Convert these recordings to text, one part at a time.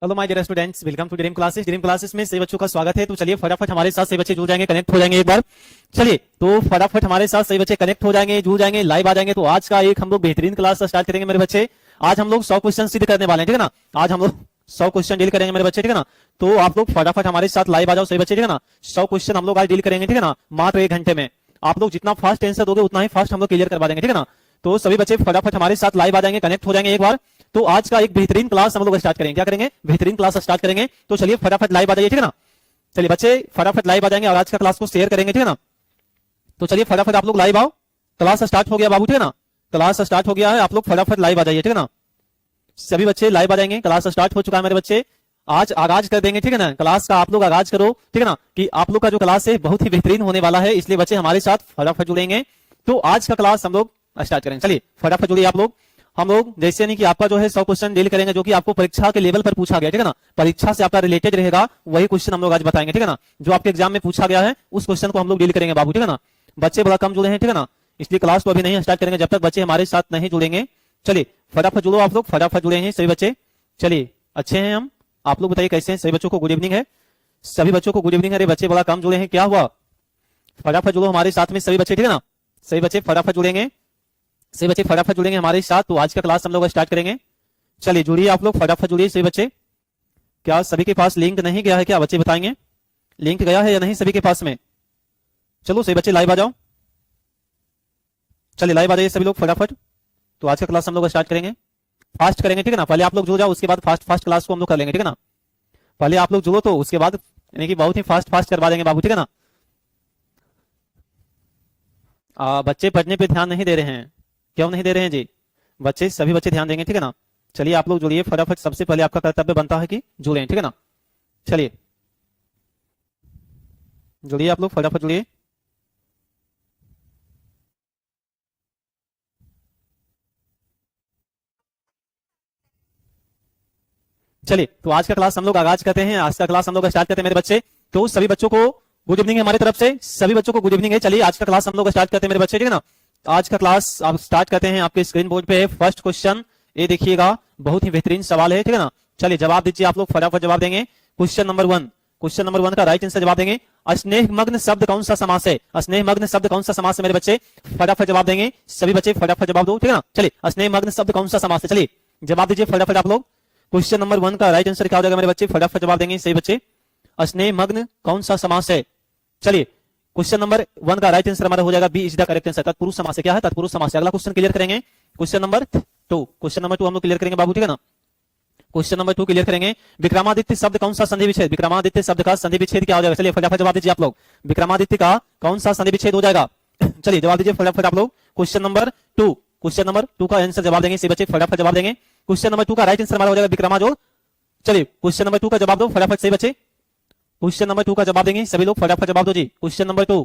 Hello my dear students, welcome to Dream Classes. Dream Classes में सभी बच्चों का स्वागत है। तो चलिए फटाफट हमारे साथ सभी बच्चे जुड़ जाएंगे, कनेक्ट हो जाएंगे एक बार। चलिए तो फटाफट हमारे साथ सभी बच्चे कनेक्ट हो जाएंगे, जुड़ जाएंगे, लाइव आ जाएंगे। तो आज का एक हम लोग बेहतरीन क्लास स्टार्ट करेंगे मेरे बच्चे। आज हम लोग 100 क्वेश्चन डील करने वाले हैं, ठीक है ना। आज हम लोग 100 क्वेश्चन डील करेंगे मेरे बच्चे, ठीक है ना। तो आप लोग फटाफट हमारे साथ लाइव आ जाओ सभी बच्चे, ठीक है ना। 100 क्वेश्चन हम लोग आज डील करेंगे, ठीक है ना, मात्र 1 घंटे में। आप लोग जितना फास्ट आंसर दोगे उतना ही फास्ट हम लोग क्लियर करवा देंगे, ठीक है ना। तो सभी बच्चे फटाफट हमारे साथ लाइव आ जाएंगे, कनेक्ट हो जाएंगे एक बार। तो आज का एक बेहतरीन क्लास हम लोग स्टार्ट करेंगे। क्या करेंगे? बेहतरीन क्लास स्टार्ट करेंगे। तो चलिए फटाफट लाइव आ जाइए, ठीक है ना। चलिए बच्चे फटाफट लाइव आ जाएंगे और आज का क्लास को शेयर करेंगे, ठीक है ना। तो चलिए फटाफट आप लोग लाइव आओ। क्लास स्टार्ट हो गया बाबू, ठीक है ना। क्लास स्टार्ट हो गया है, आप लोग फटाफट लाइव आ जाइए, ठीक है ना। सभी बच्चे लाइव आ जाएंगे, क्लास स्टार्ट हो चुका है मेरे बच्चे। आज आगाज कर देंगे, ठीक है ना। क्लास का आप लोग आगाज करो, ठीक है ना, कि आप लोग का जो क्लास है बहुत ही बेहतरीन होने वाला है। इसलिए बच्चे हमारे साथ फटाफट जुड़ेंगे। तो आज का क्लास हम लोग स्टार्ट करेंगे। चलिए फटाफट जुड़िए आप लोग। हम लोग जैसे नहीं कि आपका जो है 100 क्वेश्चन डील करेंगे जो कि आपको परीक्षा के लेवल पर पूछा गया, ठीक है ना। परीक्षा से आपका रिलेटेड रहेगा वही क्वेश्चन हम लोग आज बताएंगे, ठीक है ना। जो आपके एग्जाम में पूछा गया है उस क्वेश्चन को हम लोग डील करेंगे बाबू, ठीक है ना। बच्चे बड़ा कम जुड़े हैं, ठीक है ना, इसलिए क्लास को अभी नहीं स्टार्ट करेंगे जब तक बच्चे हमारे साथ नहीं जुड़ेंगे। चलिए फटाफट जुड़ो आप लोग, फटाफट जुड़े हैं सभी बच्चे। चलिए अच्छे हैं हम, आप लोग बताइए कैसे हैं। सभी बच्चों को गुड इवनिंग है, सभी बच्चों को गुड इवनिंग है। अरे बच्चे बड़ा कम जुड़े हैं, क्या हुआ? फटाफट जुड़ो हमारे साथ में सभी बच्चे, ठीक है ना। सभी बच्चे फटाफट जुड़ेंगे, सभी बच्चे फटाफट जुड़ेंगे हमारे साथ। तो आज का क्लास हम लोग स्टार्ट करेंगे। चलिए जुड़िए आप लोग, फटाफट जुड़िए सभी बच्चे। क्या सभी के पास लिंक नहीं गया है क्या? बच्चे बताएंगे लिंक गया है या नहीं सभी के पास में। चलो सभी बच्चे लाइव आ जाओ, चलिए लाइव आ जाइए सभी लोग फटाफट। तो आज का क्लास हम लोग स्टार्ट करेंगे, फास्ट करेंगे, ठीक है ना। पहले आप लोग जुड़ जाओ, उसके बाद फास्ट फास्ट क्लास को हम लोग कर लेंगे, ठीक है ना। पहले आप लोग जुड़ो तो उसके बाद यानी कि बहुत ही फास्ट फास्ट करवा देंगे बाबू, ठीक है ना। बच्चे पढ़ने पे ध्यान नहीं दे रहे हैं, क्यों नहीं दे रहे हैं जी? बच्चे सभी बच्चे ध्यान देंगे, ठीक है ना। चलिए आप लोग जुड़िए फटाफट। सबसे पहले आपका कर्तव्य बनता है कि जुड़ें, ठीक है ना। चलिए जुड़िए आप लोग फटाफट जुड़िए। चलिए तो आज का क्लास हम लोग आगाज करते हैं, आज का क्लास हम लोग स्टार्ट करते हैं मेरे बच्चे। तो सभी बच्चों को गुड इवनिंग है हमारी तरफ से, सभी बच्चों को गुड इवनिंग है। चलिए आज का क्लास हम लोग स्टार्ट करते हैं मेरे बच्चे, ठीक है ना। आज का क्लास आप स्टार्ट करते हैं। आपके स्क्रीन बोर्ड पे फर्स्ट क्वेश्चन ये देखिएगा, बहुत ही बेहतरीन सवाल है, ठीक है ना। चलिए जवाब दीजिए आप लोग, फटाफट जवाब देंगे। क्वेश्चन नंबर 1, क्वेश्चन नंबर 1 का राइट आंसर जवाब देंगे। स्नेहमग्न शब्द कौन सा समास है? स्नेहमग्न शब्द कौन सा समास है मेरे बच्चे? फटाफट जवाब देंगे सभी बच्चे, फटाफट जवाब दो, ठीक है ना। चलिए स्नेहमग्न शब्द कौन सा समास है? चलिए जवाब दीजिए फटाफट आप लोग। क्वेश्चन नंबर 1 का राइट आंसर क्या हो जाएगा मेरे बच्चे? फटाफट जवाब देंगे सही बच्चे। स्नेहमग्न कौन सा समास है? चलिए क्वेश्चन नंबर 1 का राइट आंसर हमारा हो जाएगा B is the correct answer. तत्पुरुष समास है। क्या है? तत्पुरुष समास है। अगला क्वेश्चन क्लियर करेंगे। क्वेश्चन नंबर 2, क्वेश्चन नंबर 2 हम लोग क्लियर करेंगे बाबू, ठीक है ना। क्वेश्चन नंबर 2 क्लियर करेंगे। विक्रमादित्य शब्द कौन सा संधि विच्छेद? विक्रमादित्य शब्द का संधि विच्छेद क्या हो जाएगा? चलिए फटाफट जवाब दीजिए आप लोग। विक्रमादित्य का कौन सा संधि विच्छेद हो जाएगा? चलिए जवाब दीजिए फटाफट आप लोग। क्वेश्चन नंबर 2, क्वेश्चन नंबर 2 का आंसर जवाब देंगे सही बच्चे, फटाफट जवाब देंगे। क्वेश्चन नंबर 2 का राइट आंसर हमारा हो जाएगा विक्रमाजोड़। चलिए क्वेश्चन नंबर 2 का जवाब दो फटाफट सही बच्चे। क्वेश्चन नंबर 2 का जवाब देंगे सभी लोग, फटाफट जवाब दो जी। क्वेश्चन नंबर 2,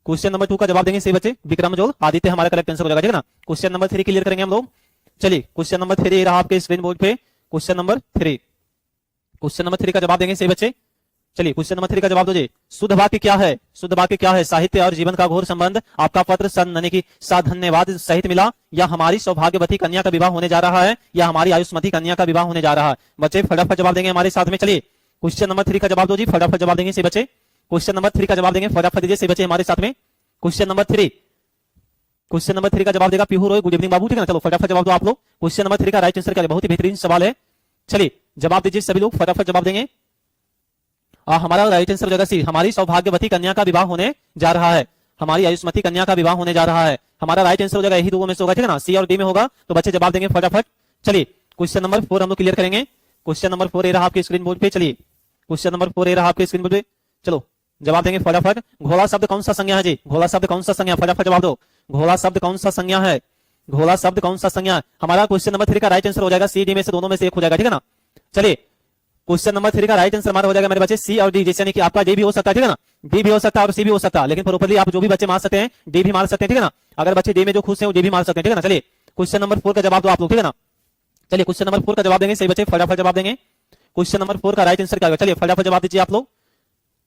क्वेश्चन नंबर 2 का जवाब देंगे सही बच्चे। विक्रमजोड़ आदित्य हमारा करेक्ट आंसर हो जाएगा, ठीक है ना। क्वेश्चन नंबर 3 क्लियर करेंगे हम लोग। चलिए क्वेश्चन नंबर 3 रहा आपके स्क्रीन बोर्ड पे। क्वेश्चन नंबर 3, क्वेश्चन नंबर 3 का जवाब देंगे सही बच्चे। चलिए क्वेश्चन नंबर 3 का जवाब दो जी। शुद्ध वाक्य क्या है? शुद्ध वाक्य क्या है? साहित्य और जीवन का घोर संबंध, आपका पत्र यानी कि धन्यवाद सहित मिला, या हमारी सौभाग्यवती कन्या का विवाह होने जा रहा है, या हमारी आयुष्मती कन्या का विवाह होने जा रहा है। बच्चे फटाफट जवाब देंगे हमारे साथ में। चलिए क्वेश्चन नंबर 3 का जवाब दो जी, फटाफट जवाब देंगे सही बच्चे। क्वेश्चन नंबर 3 का जवाब देंगे, फटाफट दीजिए सही बच्चे हमारे साथ में। क्वेश्चन नंबर 3, क्वेश्चन नंबर 3 का जवाब देगा पीहू रॉय। गुड इवनिंग बाबू, ठीक है ना। चलो फटाफट जवाब दो आप लोग। क्वेश्चन नंबर 3 का राइट आंसर क्या है? बहुत ही बेहतरीन सवाल है। चलिए जवाब दीजिए सभी लोग, फटाफट जवाब देंगे। हमारा राइट आंसर हो जाएगा सी, हमारी सौभाग्यवती कन्या का विवाह होने जा रहा है, हमारी आयुष्मती कन्या का विवाह होने जा रहा है। हमारा राइट आंसर हो जाएगा यही दो में से होगा, ठीक है ना, सी और डी में होगा। तो बच्चे जवाब देंगे फटाफट। चलिए क्वेश्चन नंबर 4 हम लोग क्लियर करेंगे। क्वेश्चन नंबर 4 ये रहा आपके स्क्रीन बोर्ड पे। चलिए क्वेश्चन नंबर 4 ये रहा आपके स्क्रीन बोर्ड पे। चलो जवाब देंगे फटाफट। घोड़ा शब्द कौन सा संज्ञा है जी? घोड़ा शब्द कौन सा संज्ञा? फटाफट जवाब दो। घोड़ा शब्द कौन सा संज्ञा है? घोड़ा शब्द कौन सा संज्ञा है? हमारा क्वेश्चन नंबर 3 का राइट आंसर हो जाएगा सी डी में से दोनों में से एक हो जाएगा, ठीक है ना। चलिए क्वेश्चन नंबर 3 का राइट आंसर हमारा हो जाएगा मेरे बच्चे सी और डी, जैसे नहीं कि आपका डी भी हो सकता है, ठीक है ना। डी भी हो सकता है और सी भी हो सकता है, लेकिन प्रॉपर्ली आप जो भी बच्चे मार सकते हैं डी भी मार सकते हैं, ठीक है ना। अगर बच्चे डी में जो खुश हैं वो डी भी मार सकते हैं, ठीक है ना। चलिए क्वेश्चन नंबर 4 का जवाब दो आप लोग, ठीक है ना। चलिए क्वेश्चन नंबर 4 का जवाब देंगे सही बच्चे, फटाफट जवाब देंगे। क्वेश्चन नंबर 4 का राइट आंसर क्या होगा? चलिए फटाफट जवाब दीजिए आप लोग।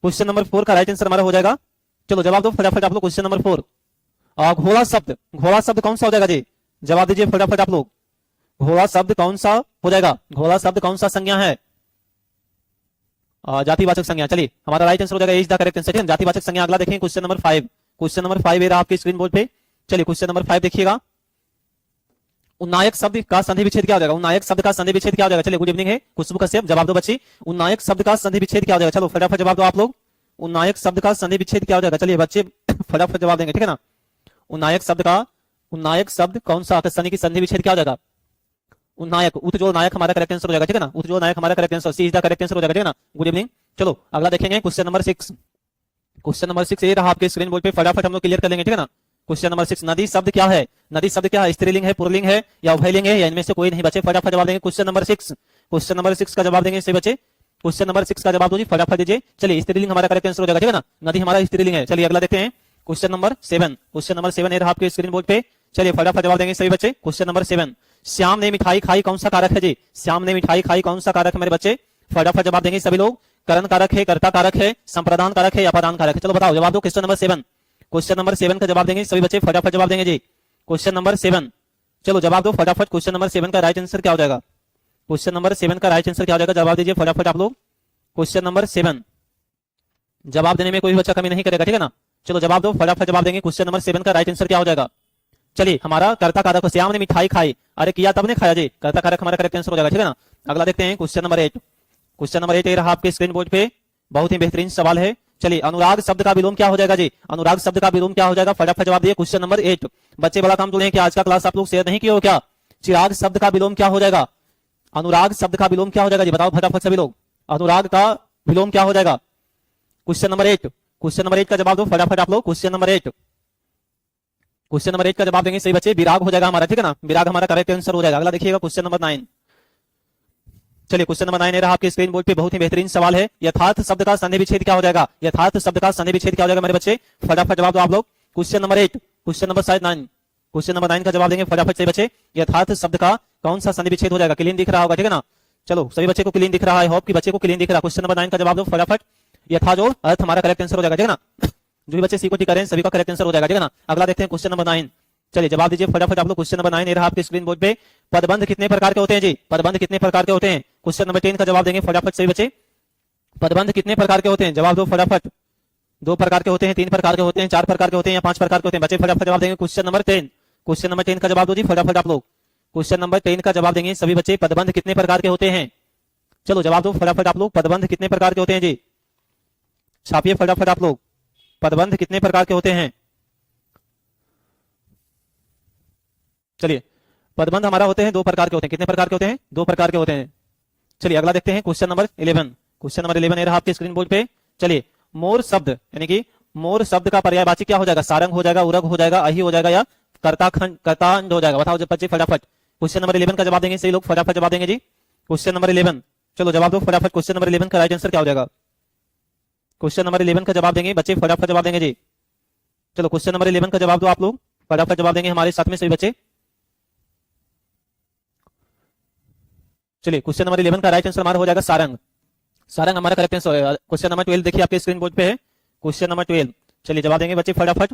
क्वेश्चन नंबर 4 का राइट आंसर हमारा हो जाएगा, चलो जवाब दो फटाफट आप लोग। क्वेश्चन नंबर 4 घोड़ा शब्द, घोड़ा शब्द कौन सा हो जाएगा जी? जवाब दीजिए फटाफट आप लोग। घोड़ा शब्द कौन सा हो जाएगा? घोड़ा शब्द कौन सा संज्ञा है? जातिवाचक संज्ञा। चलिए हमारा राइट आंसर हो जाएगा इज द करेक्ट आंसर, ठीक है। जातिवाचक संज्ञा। अगला देखें क्वेश्चन नंबर 5। क्वेश्चन नंबर 5 ये रहा आपके स्क्रीन बोर्ड पे। चलिए क्वेश्चन नंबर 5 देखिएगा। उन्नायक शब्द का संधि विच्छेद क्या हो जाएगा? उन्नायक शब्द का संधि विच्छेद क्या हो जाएगा? चलिए गुड इवनिंग है खुशबू कश्यप, जवाब दो बच्ची। उन्नायक शब्द का संधि विच्छेद क्या हो जाएगा? चलो फटाफट जवाब दो आप लोग। उन्नायक शब्द का संधि विच्छेद क्या हो जाएगा? चलिए बच्चे फटाफट जवाब देंगे, ठीक है ना। उन्नायक शब्द कौन सा शनि की संधि विच्छेद क्या हो जाएगा? उन्नायक, उत्जोड़ नायक हमारा करेक्ट आंसर हो जाएगा, ठीक है ना। उत्जोड़ नायक हमारा correct answer, C is the correct answer हो जाएगा, ठीक है ना। Good evening. चलो अगला देखेंगे क्वेश्चन नंबर 6। क्वेश्चन नंबर 6 ये रहा आपके स्क्रीन बोर्ड पे, फटाफट हम लोग क्लियर कर लेंगे, ठीक है ना। क्वेश्चन नंबर 6, नदी शब्द क्या है? नदी शब्द क्या है? स्त्रीलिंग है, पुल्लिंग है या उभयलिंग है या इनमें से कोई नहीं? बच्चे फटाफट जवाब देंगे क्वेश्चन नंबर 6। क्वेश्चन नंबर 6 का जवाब देंगे सही बच्चे। क्वेश्चन नंबर 6 का जवाब दो जी, फटाफट दीजिए। चलिए स्त्रीलिंग हमारा करेक्ट आंसर हो जाएगा, ठीक है ना। नदी हमारा स्त्रीलिंग है। चलिए अगला देखते हैं क्वेश्चन नंबर 7। क्वेश्चन नंबर 7 ये रहा आपके स्क्रीन बोर्ड पे। चलिए फटाफट जवाब देंगे सभी बच्चे। क्वेश्चन नंबर 7, श्याम ने मिठाई खाई कौन सा कारक है जी? श्याम ने मिठाई खाई कौन सा कारक है मेरे बच्चे? फटाफट जवाब देंगे सभी लोग। करण कारक है, कर्ता कारक है, संप्रदान कारक है या अपादान कारक है? चलो बताओ, जवाब दो क्वेश्चन नंबर 7। क्वेश्चन नंबर 7 का जवाब देंगे सभी बच्चे, फटाफट जवाब देंगे जी। क्वेश्चन नंबर 7, चलो जवाब दो फटाफट। क्वेश्चन नंबर 7 का राइट आंसर क्या हो जाएगा? क्वेश्चन नंबर 7 का राइट आंसर क्या हो जाएगा? जवाब दीजिए फटाफट आप लोग। क्वेश्चन नंबर 7 जवाब देने में कोई बच्चा कमी नहीं करेगा, ठीक है ना। चलो जवाब दो फटाफट जवाब देंगे। क्वेश्चन नंबर 7 का राइट आंसर क्या हो जाएगा? चलिए हमारा कर्ता कारक, श्याम ने मिठाई खाई, अरे किया तब ने खाया जी, कर्ता कारक हमारा करेक्ट आंसर हो जाएगा, ठीक है ना। अगला देखते हैं क्वेश्चन नंबर 8। क्वेश्चन नंबर 8 ये रहा आपके स्क्रीन बोर्ड पे, बहुत ही बेहतरीन सवाल है। चलिए अनुराग शब्द का विलोम क्या हो जाएगा जी? अनुराग शब्द का विलोम क्या हो जाएगा? फटाफट जवाब दिए। Question number 8। बच्चे बड़ा काम जोड़े हैं कि आज का क्लास आप लोग शेयर नहीं किए हो क्या? चिराग शब्द का विलोम क्या हो जाएगा? अनुराग शब्द का विलोम क्या हो जाएगा जी? बताओ फटाफट सभी लोग, अनुराग का विलोम क्या हो जाएगा? Question number 8। क्वेश्चन नंबर 8 का जवाब दो फटाफट आप लोग। क्वेश्चन नंबर 8, क्वेश्चन नंबर 8 का जवाब देंगे सही बच्चे, विराग हो जाएगा हमारा, ठीक है ना। विराग हमारा करेक्ट आंसर हो जाएगा। अगला देखिएगा क्वेश्चन नंबर 9। चलिए क्वेश्चन नंबर 9 रहा आपके स्क्रीन बोर्ड पे, बहुत ही बेहतरीन सवाल है। यथार्थ शब्द का संधि विच्छेद क्या हो जाएगा? यथार्थ शब्द का संधि विच्छेद क्या हो जाएगा मेरे बच्चे? फटाफट जवाब दो आप लोग। क्वेश्चन नंबर 8, क्वेश्चन नंबर शायद 9, क्वेश्चन नंबर 9 का जवाब देंगे फटाफट से बच्चे। यथार्थ शब्द का कौन सा संधि विच्छेद हो जाएगा? क्लीन दिख रहा होगा, ठीक है ना। चलो सभी बच्चे को क्लीन दिख रहा है, होप कि बच्चे को क्लीन दिख रहा है। क्वेश्चन नंबर 9 का जवाब दो फटाफट। यथा जोड़ अर्थ हमारा करेक्ट आंसर हो जाएगा, ठीक है ना। जो भी बच्चे सी को टी करें सभी का करेक्ट आंसर हो जाएगा, ठीक है ना। अगला देखते हैं क्वेश्चन नंबर 9। चलिए जवाब दीजिए फटाफट आप लोग। क्वेश्चन नंबर 9 ये रहा आपके स्क्रीन बोर्ड पे, पदबंध कितने प्रकार के होते हैं जी? पदबंध कितने प्रकार के होते हैं? क्वेश्चन नंबर 10 का जवाब देंगे फटाफट सभी बच्चे। पदबंध कितने प्रकार के होते हैं? जवाब दो फटाफट। 2 प्रकार के होते हैं, 3 प्रकार के होते हैं, 4 प्रकार के होते हैं या 5 प्रकार के होते हैं? बच्चे फटाफट जवाब देंगे। क्वेश्चन नंबर 10, क्वेश्चन नंबर 10 का जवाब दो जी फटाफट आप लोग। क्वेश्चन नंबर 10 का जवाब देंगे सभी बच्चे, पदबंध कितने प्रकार के होते हैं? चलो जवाब दो फटाफट आप लोग, पदबंध कितने प्रकार के होते हैं जी? छापिए फटाफट आप लोग, पदबंध कितने प्रकार के होते हैं? चलिए पदबंध हमारा होते हैं 2 प्रकार के होते हैं। कितने प्रकार के होते हैं? 2 प्रकार के होते हैं। चलिए अगला देखते हैं क्वेश्चन नंबर 11। क्वेश्चन नंबर 11 ये रहा आपके स्क्रीन बोर्ड पे। चलिए मोर शब्द, यानी कि मोर शब्द का पर्यायवाची क्या हो जाएगा? सारंग हो जाएगा, उरग हो जाएगा, अहि हो जाएगा या कर्ताखंड हो जाएगा? बताओ जब बच्चे फटाफट। क्वेश्चन नंबर 11 का जवाब देंगे सही लोग, फटाफट जवाब देंगे जी। क्वेश्चन नंबर 11, चलो जवाब दो फटाफट। क्वेश्चन नंबर 11 का राइट आंसर क्या हो जाएगा? क्वेश्चन नंबर 11 का जवाब देंगे बच्चे, फटाफट जवाब देंगे जी। चलो क्वेश्चन नंबर 11 का जवाब दो आप लोग, फटाफट जवाब देंगे हमारे साथ में सभी बच्चे। चलिए क्वेश्चन नंबर 11 का राइट आंसर हमारा हो जाएगा सारंग। सारंग हमारा करेक्ट आंसर होगा। क्वेश्चन नंबर 12 देखिए आपके स्क्रीन बोर्ड पे है, क्वेश्चन नंबर 12। चलिए जवाब देंगे बच्चे फटाफट।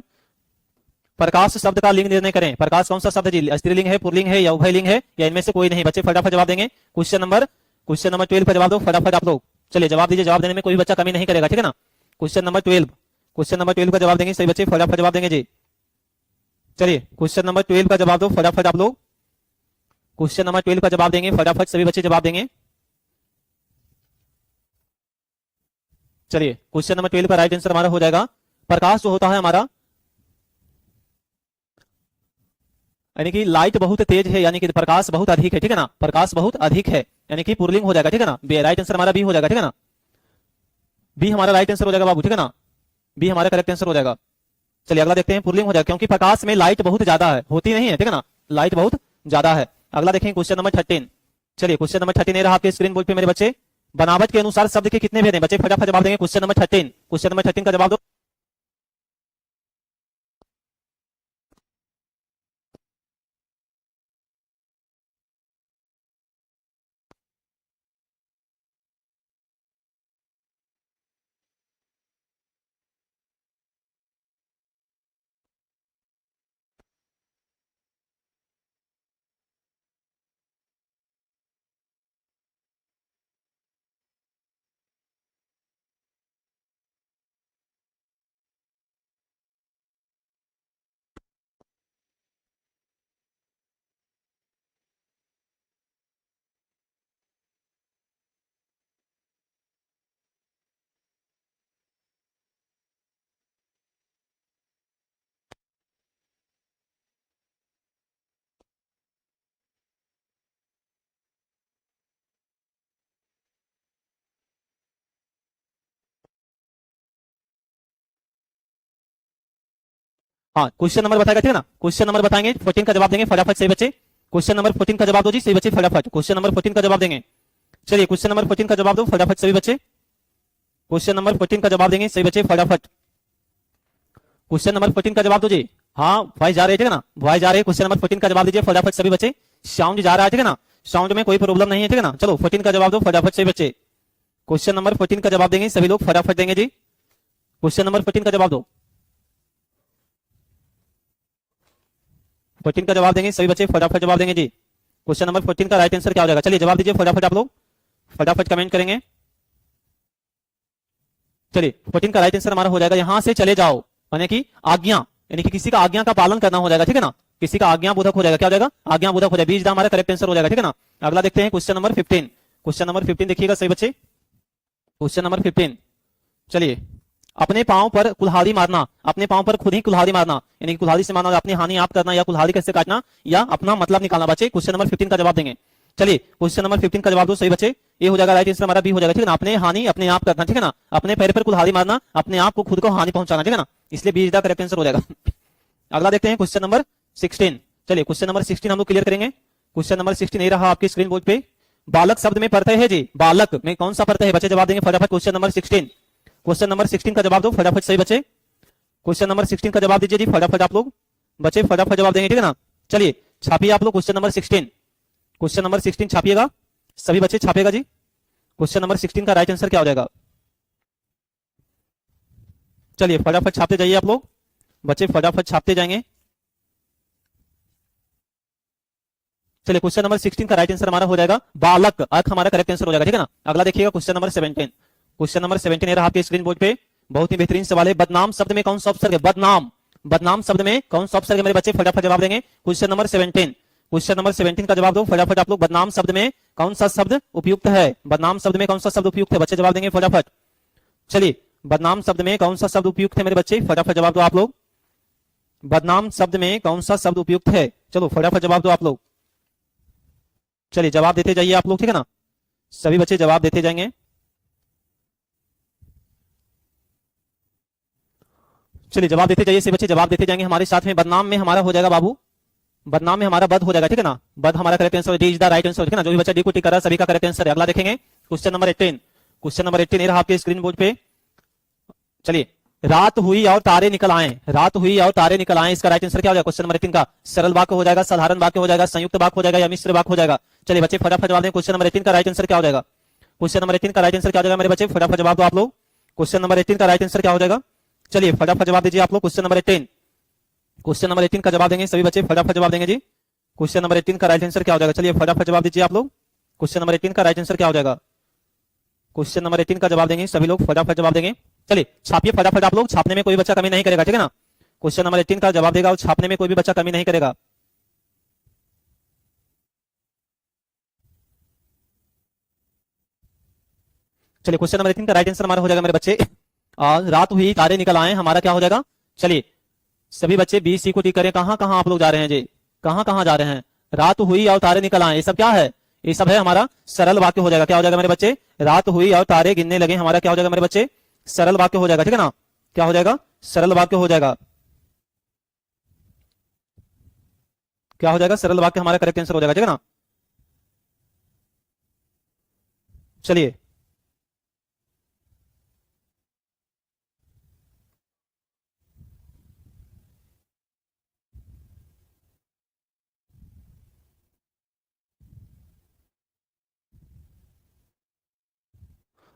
प्रकाश शब्द का लिंग निर्णय करें। प्रकाश कौन सा शब्द है जी? स्त्रीलिंग है, पुल्लिंग है या उभयलिंग है या इनमें से कोई नहीं? बच्चे फटाफट जवाब देंगे। क्वेश्चन नंबर 12 का जवाब दो फटाफट आप लोग। चलिए जवाब दीजिए, जवाब देने में कोई बच्चा कमी नहीं करेगा, ठीक है ना। क्वेश्चन नंबर 12, क्वेश्चन नंबर 12 का जवाब देंगे सही बच्चे, फटाफट जवाब देंगे जी। चलिए क्वेश्चन नंबर 12 का जवाब दो फटाफट आप लोग। क्वेश्चन नंबर 12 का जवाब देंगे फटाफट सभी बच्चे जवाब देंगे। चलिए क्वेश्चन नंबर 12 का राइट आंसर हमारा हो जाएगा, प्रकाश जो होता है हमारा, यानी कि लाइट बहुत तेज है, यानी कि प्रकाश बहुत अधिक है, ठीक है ना। प्रकाश बहुत अधिक है यानी कि पुल्लिंग हो जाएगा, ठीक है ना। राइट आंसर हमारा बी हो जाएगा, ठीक है ना। बी हमारा राइट आंसर हो जाएगा बाबू, ठीक है ना। बी हमारा करेक्ट आंसर हो जाएगा। चलिए अगला देखते हैं, पुल्लिंग हो जाएगा क्योंकि प्रकाश में लाइट बहुत ज्यादा है, होती नहीं है, ठीक है ना, लाइट बहुत ज्यादा है। अगला देखें क्वेश्चन नंबर 13। चलिए क्वेश्चन नंबर 13 रहा आपके स्क्रीन बोर्ड पे मेरे बच्चे, बनावट के अनुसार शब्द के कितने भेद हैं? बच्चे फटाफट जवाब देंगे। क्वेश्चन नंबर 13, क्वेश्चन नंबर 13 का जवाब दो। हाँ क्वेश्चन नंबर बताएगा, ठीक है ना, क्वेश्चन नंबर बताएंगे, 14 का जवाब देंगे फटाफट सही बच्चे। क्वेश्चन नंबर 14 का जवाब दो जी सही बच्चे फटाफट, क्वेश्चन नंबर 14 का जवाब देंगे। चलिए क्वेश्चन नंबर 14 का जवाब दो फटाफट सभी बच्चे, क्वेश्चन नंबर 14 का जवाब देंगे सही बच्चे फटाफट। क्वेश्चन नंबर 14 का जवाब दो जी। हाँ भाई जा रहे हैं, ठीक है ना, भाई जा रहे हैं, क्वेश्चन नंबर 14 का जवाब दीजिए फटाफट सभी बच्चे। साउंड जा रहा है, ठीक है ना, साउंड में कोई प्रॉब्लम नहीं है, ठीक है ना। चलो 14 का जवाब दो फटाफट सही बच्चे। क्वेश्चन नंबर 14 का जवाब देंगे सभी लोग फटाफट देंगे जी। क्वेश्चन नंबर 14 का जवाब दो, 14 का जवाब देंगे सभी बच्चे फटाफट जवाब देंगे जी। क्वेश्चन नंबर 14 का राइट आंसर क्या हो जाएगा, चलिए जवाब दीजिए फटाफट आप लोग, फटाफट कमेंट करेंगे। चलिए 14 का राइट आंसर हमारा हो जाएगा यहां से चले जाओ, यानी कि आज्ञा, यानी कि किसी का आज्ञा का पालन करना हो जाएगा, ठीक है ना, किसी का आज्ञा बोधक हो जाएगा, क्या हो जाएगा आज्ञा बोधक हो जाएगा, बीज दा हमारा करेक्ट आंसर हो जाएगा, ठीक है ना। अगला देखते हैं क्वेश्चन नंबर 15, क्वेश्चन नंबर 15 देखिएगा सही बच्चे, क्वेश्चन नंबर 15। चलिए अपने पांव पर कुल्हाड़ी मारना, अपने पांव पर खुद ही कुल्हाड़ी मारना, यानी कि कुल्हाड़ी से मारना, अपनी हानि आप करना या कुल्हाड़ी कैसे काटना या अपना मतलब निकालना बच्चे। क्वेश्चन नंबर 15 का जवाब देंगे। चलिए क्वेश्चन नंबर 15 का जवाब दो सही बच्चे, ये हो जाएगा राइट आंसर हमारा बी हो जाएगा, ठीक है ना, अपने हानि अपने आप करना, ठीक है ना, अपने पैर पर कुल्हाड़ी मारना, अपने आप को खुद को हानि पहुंचाना, ठीक है ना, इसलिए B is the correct answer हो जाएगा। अगला देखते हैं क्वेश्चन नंबर 16। चलिए क्वेश्चन नंबर 16 हम लोग क्लियर करेंगे। क्वेश्चन नंबर 16 नहीं रहा आपकी स्क्रीन बोर्ड पे, बालक शब्द में प्रत्यय है जी, बालक में कौन सा प्रत्यय है बच्चे, जवाब देंगे फटाफट। क्वेश्चन नंबर 16, क्वेश्चन नंबर 16 का जवाब दो फटाफट सही बच्चे। क्वेश्चन नंबर 16 का जवाब दीजिए जी फटाफट आप लोग बच्चे, फटाफट जवाब देंगे, ठीक है ना। चलिए छापिए आप लोग क्वेश्चन नंबर 16, क्वेश्चन नंबर 16 छापिएगा सभी बच्चे, छापेगा जी। क्वेश्चन नंबर 16 का राइट आंसर क्या हो जाएगा, चलिए फटाफट छापते जाइए आप लोग बच्चे, फटाफट छापते जाएंगे। चलिए क्वेश्चन नंबर 16 का राइट आंसर हमारा हो जाएगा बालक, अर्थ हमारा करेक्ट आंसर हो जाएगा, ठीक है ना। अगला देखिएगा क्वेश्चन नंबर 17, क्वेश्चन नंबर 17 है रहा आपके स्क्रीन बोर्ड पे, बहुत ही बेहतरीन सवाल है। बदनाम शब्द में कौन सा उपसर्ग है, बदनाम, बदनाम शब्द में कौन सा उपसर्ग है मेरे बच्चे, फटाफट जवाब देंगे। क्वेश्चन नंबर 17, क्वेश्चन नंबर 17 का जवाब दो फटाफट आप लोग, बदनाम शब्द में कौन सा शब्द उपयुक्त है, बदनाम शब्द में कौन सा शब्द उपयुक्त है बच्चे, जवाब देंगे फटाफट। चलिए बदनाम शब्द में कौन सा शब्द उपयुक्त है मेरे बच्चे, फटाफट जवाब दो आप लोग, बदनाम शब्द में कौन सा शब्द उपयुक्त है, चलो फटाफट जवाब दो आप लोग। चलिए जवाब देते जाइए आप लोग, ठीक है ना, सभी बच्चे जवाब देते जाएंगे। चलिए जवाब देते जाइए सभी बच्चे, जवाब देते जाएंगे हमारे साथ में। बदनाम में हमारा हो जाएगा बाबू, बदनाम में हमारा बद हो जाएगा, ठीक है ना, बद हमारा correct answer, D is the right answer, ठीक है ना, जो भी बच्चा डी को टिक कर रहा है सभी का करेक्ट आंसर है। अगला देखेंगे क्वेश्चन नंबर 18, क्वेश्चन नंबर 18 रहा आपके स्क्रीन बोर्ड पे। चलिए रात हुई और तारे निकल आए, रात हुई और तारे निकल आए, इसका राइट आंसर क्या हो जाएगा क्वेश्चन नंबर 18 का, सरल वाक्य हो जाएगा, साधारण वाक्य हो जाएगा, संयुक्त वाक्य हो जाएगा या मिश्र वाक्य हो जाएगा। चलिए बच्चे फटाफट जवाब दें, क्वेश्चन नंबर 18 का राइट आंसर क्या हो जाएगा, क्वेश्चन नंबर 18 का राइट आंसर क्या हो जाएगा मेरे बच्चे, फटाफट जवाब दो आप लोग। क्वेश्चन नंबर 18 का राइट आंसर क्या हो जाएगा, चलिए फटाफट जवाब दीजिए आप लोग। क्वेश्चन नंबर 18, क्वेश्चन नंबर 18 का जवाब देंगे सभी बच्चे, फटाफट जवाब देंगे जी। क्वेश्चन नंबर 18 का राइट आंसर क्या हो जाएगा, चलिए फटाफट जवाब दीजिए आप लोग। क्वेश्चन नंबर 18 का राइट आंसर क्या हो जाएगा, क्वेश्चन नंबर 18 का जवाब देंगे सभी लोग, फटाफट जवाब देंगे। चलिए छापिए फटाफट आप लोग, छापने में कोई बच्चा कमी नहीं करेगा, ठीक है ना। क्वेश्चन नंबर 18 का जवाब देगा और छापने में कोई भी बच्चा कमी नहीं करेगा। चलिए क्वेश्चन नंबर 18 का राइट आंसर हमारा हो जाएगा मेरे बच्चे, रात हुई तारे निकल आए, हमारा क्या हो जाएगा। चलिए सभी बच्चे बी सी को टिक करें, कहां कहां आप लोग जा रहे हैं जी, कहां कहां जा रहे हैं। रात हुई और तारे निकल आए, ये सब क्या है, ये सब है हमारा सरल वाक्य हो जाएगा, क्या हो जाएगा मेरे बच्चे, रात हुई और तारे गिनने लगे, हमारा क्या हो जाएगा मेरे बच्चे, सरल वाक्य हो जाएगा, ठीक है ना, क्या हो जाएगा, सरल वाक्य हो जाएगा, क्या हो जाएगा, सरल वाक्य हमारा करेक्ट आंसर हो जाएगा, ठीक है ना। चलिए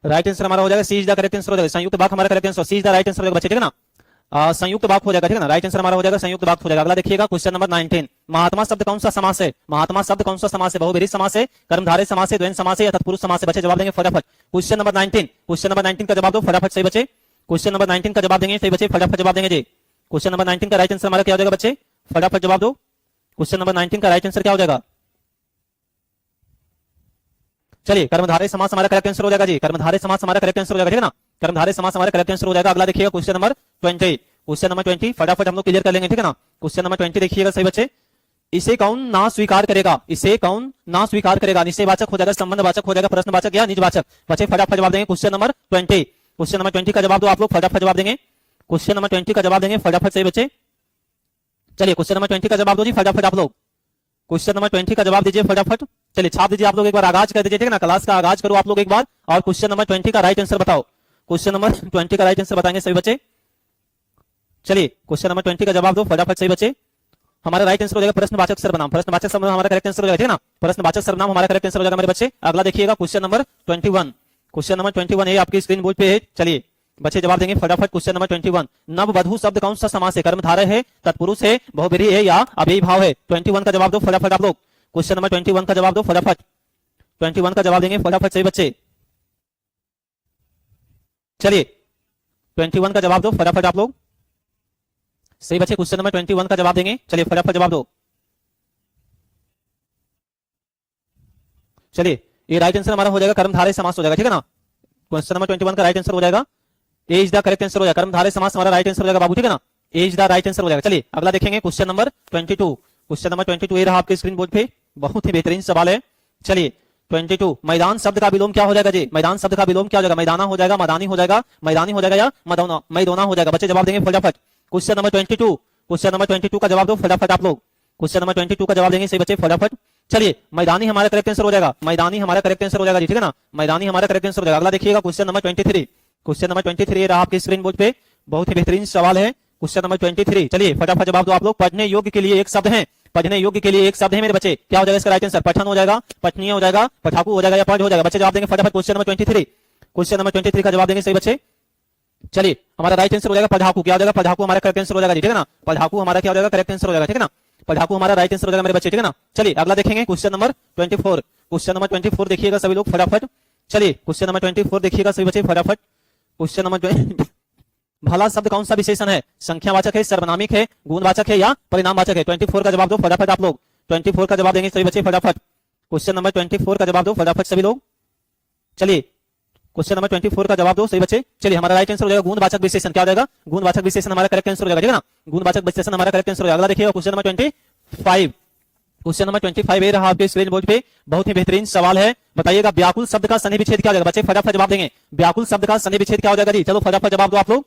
राइट आंसर हमारा हो जाएगा C is the correct answer हो जाएगा, संयुक्त वाक्य हमारा correct answer, C is the right answer हो जाएगा बच्चे, ठीक है ना। संयुक्त वाक्य हो जाएगा, ठीक है ना, राइट आंसर हमारा हो जाएगा संयुक्त वाक्य हो जाएगा। अगला देखिएगा क्वेश्चन नंबर 19, महात्मा शब्द कौन सा समास है, महात्मा शब्द कौन सा समास है, बहुब्रीहि समास है, कर्मधारय समास है, द्वंद्व समास है या तत्पुरुष समास है, बच्चे जवाब देंगे फटाफट। क्वेश्चन नंबर 19, क्वेश्चन नंबर 19 का जवाब दो फटाफट सही बच्चे, क्वेश्चन नंबर 19 का जवाब देंगे सही बच्चे, फटाफट जवाब देंगे जी। क्वेश्चन नंबर 19 का राइट आंसर हमारा क्या हो जाएगा बच्चे, फटाफट जवाब दो। क्वेश्चन नंबर 19 का राइट आंसर क्या हो जाएगा, चलिए कर्मधारय समास हमारा करेक्ट आंसर हो जाएगा जी, कर्मधारय समास हमारा करेक्ट आंसर हो जाएगा, ठीक है ना, कर्मधारय समास हमारा करेक्ट आंसर हो जाएगा। अगला देखिएगा क्वेश्चन नंबर 20, क्वेश्चन नंबर 20 फटाफट हम लोग क्लियर कर लेंगे, ठीक है ना। क्वेश्चन नंबर 20 देखिएगा सही बच्चे, इसे कौन ना स्वीकार करेगा, इसे कौन ना स्वीकार करेगा, निश्चयवाचक हो जाएगा, संबंधवाचक हो जाएगा, प्रश्नवाचक या निजवाचक, बच्चे फटाफट जवाब देंगे। क्वेश्चन नंबर 20, क्वेश्चन नंबर 20 का जवाब दो आप लोग, फटाफट जवाब देंगे। क्वेश्चन नंबर 20 का जवाब देंगे फटाफट सही बच्चे, चलिए क्वेश्चन नंबर 20 का जवाब दो जी फटाफट आप लोग। क्वेश्चन नंबर 20 का जवाब दीजिए फटाफट। चलिए छाप दीजिए आप लोग, एक बार आगाज कर दीजिए, ठीक है ना, क्लास का आगाज करो आप लोग एक बार, और क्वेश्चन नंबर 20 का राइट आंसर बताओ। क्वेश्चन नंबर 20 का राइट आंसर बताएंगे सभी बच्चे। चलिए क्वेश्चन नंबर 20 का जवाब दो फटाफट सही बच्चे। हमारा राइट आंसर हो जाएगा प्रश्नवाचक सर्वनाम। प्रश्नवाचक सर्वनाम हमारा करेक्ट आंसर हो जाएगा, ठीक है ना, प्रश्नवाचक सर्वनाम हमारा करेक्ट आंसर हो जाएगा मेरे बच्चे। अगला देखिएगा क्वेश्चन नंबर 21। क्वेश्चन नंबर 21 है आपकी स्क्रीन बोर्ड पे है। चलिए बच्चे जवाब देंगे फटाफट। क्वेश्चन नंबर 21, नववधू शब्द कौन सा समास है? कर्मधारय है, तत्पुरुष है, बहुब्रीहि है या अव्ययी भाव है? 21 का जवाब दो फटाफट आप लोग। क्वेश्चन नंबर 21 का जवाब दो फटाफट। 21 का जवाब देंगे फटाफट सही बच्चे। चलिए 21 का जवाब दो फटाफट आप लोग सही बच्चे। क्वेश्चन नंबर 21 का जवाब देंगे, चलिए फटाफट जवाब दो। चलिए ये राइट आंसर हमारा हो जाएगा कर्मधारय समास हो जाएगा, ठीक है ना। क्वेश्चन नंबर 21 का राइट आंसर हो जाएगा ए इज द करेक्ट आंसर हो जाएगा, कर्मधारय समास हमारा राइट आंसर हो जाएगा बाबू, ठीक है ना, ए इज द राइट आंसर हो जाएगा। चलिए अगला देखेंगे क्वेश्चन नंबर 22। क्वेश्चन नंबर 22 ये रहा आपके स्क्रीन बोर्ड पे, बहुत ही बेहतरीन सवाल है। चलिए 22, मैदान शब्द का विलोम क्या हो जाएगा जी? मैदान शब्द का विलोम क्या हो जाएगा? मैदाना हो जाएगा, मैदानी हो जाएगा, मैदानी हो जाएगा या मैदोना, मैदोना हो जाएगा? बच्चे जवाब देंगे फटाफट। क्वेश्चन नंबर 22, क्वेश्चन नंबर 22 का जवाब दो फटाफट आप लोग। क्वेश्चन नंबर 22 का जवाब देंगे सही बच्चे फटाफट। चलिए मैदानी हमारा करेक्ट आंसर हो जाएगा, मैदानी हमारा करेक्ट आंसर हो जाएगा जी, ठीक है ना, मैदानी हमारा करेक्ट आंसर हो जाएगा। अगला देखिएगा क्वेश्चन नंबर 23। क्वेश्चन नंबर 23 रहा आपके स्क्रीन बोर्ड पे, बहुत ही बेहतरीन सवाल है क्वेश्चन नंबर 23। चलिए फटाफट जवाब दो आप लोग। पढ़ने योग्य के लिए एक शब्द है, पढ़ने योग्य के लिए एक शब्द है मेरे बच्चे, क्या हो जाएगा इसका राइट आंसर? पठन हो जाएगा, पठनीय हो जाएगा, पठाकू हो जाएगा या पढ़ हो जाएगा? बच्चे जवाब देंगे फटाफट। क्वेश्चन नंबर 23, क्वेश्चन नंबर 23 का जवाब देंगे सही बच्चे। चलिए हमारा राइट आंसर हो जाएगा पढ़ाकू, क्या हो जाएगा? पढ़ाकू हमारा करेक्ट आंसर हो जाएगा, ठीक है ना, पढ़ाकू हमारा क्या हो जाएगा? करेक्ट आंसर हो जाएगा, ठीक है ना, पढ़ाकू हमारा राइट आंसर हो जाएगा मेरे बच्चे, ठीक है ना। चलिए अगला देखेंगे क्वेश्चन नंबर 24। क्वेश्चन नंबर 24 देखिएगा सभी लोग फटाफट। चलिए क्वेश्चन नंबर 24 देखिएगा सभी बच्चे फटाफट। क्वेश्चन नंबर 20, भला शब्द कौन सा विशेषण है? संख्यावाचक है, सर्वनामिक है, गुणवाचक है या परिणामवाचक है? 24 का जवाब दो फटाफट आप लोग। 24 का जवाब देंगे सभी बच्चे फटाफट। क्वेश्चन नंबर 24 का जवाब दो फटाफट सभी लोग। चलिए क्वेश्चन नंबर 24 का जवाब दो सही बच्चे। चलिए हमारा राइट आंसर हो जाएगा गुणवाचक विशेषण, क्या हो जाएगा? गुणवाचक विशेषण हमारा करेक्ट आंसर हो जाएगा, ठीक है ना, गुणवाचक विशेषण हमारा करेक्ट आंसर हो जाएगा। अगला देखिएगा क्वेश्चन नंबर 25। क्वेश्चन नंबर 25 ये रहा आपके स्क्रीन बोर्ड पे, बहुत ही बेहतरीन सवाल है। बताइएगा व्याकुल शब्द का सन्धि विच्छेद क्या हो जाएगा? बच्चे फटाफट जवाब देंगे, व्याकुल शब्द का सन्धि विच्छेद क्या हो जाएगा जी? चलो फटाफट जवाब दो आप लोग।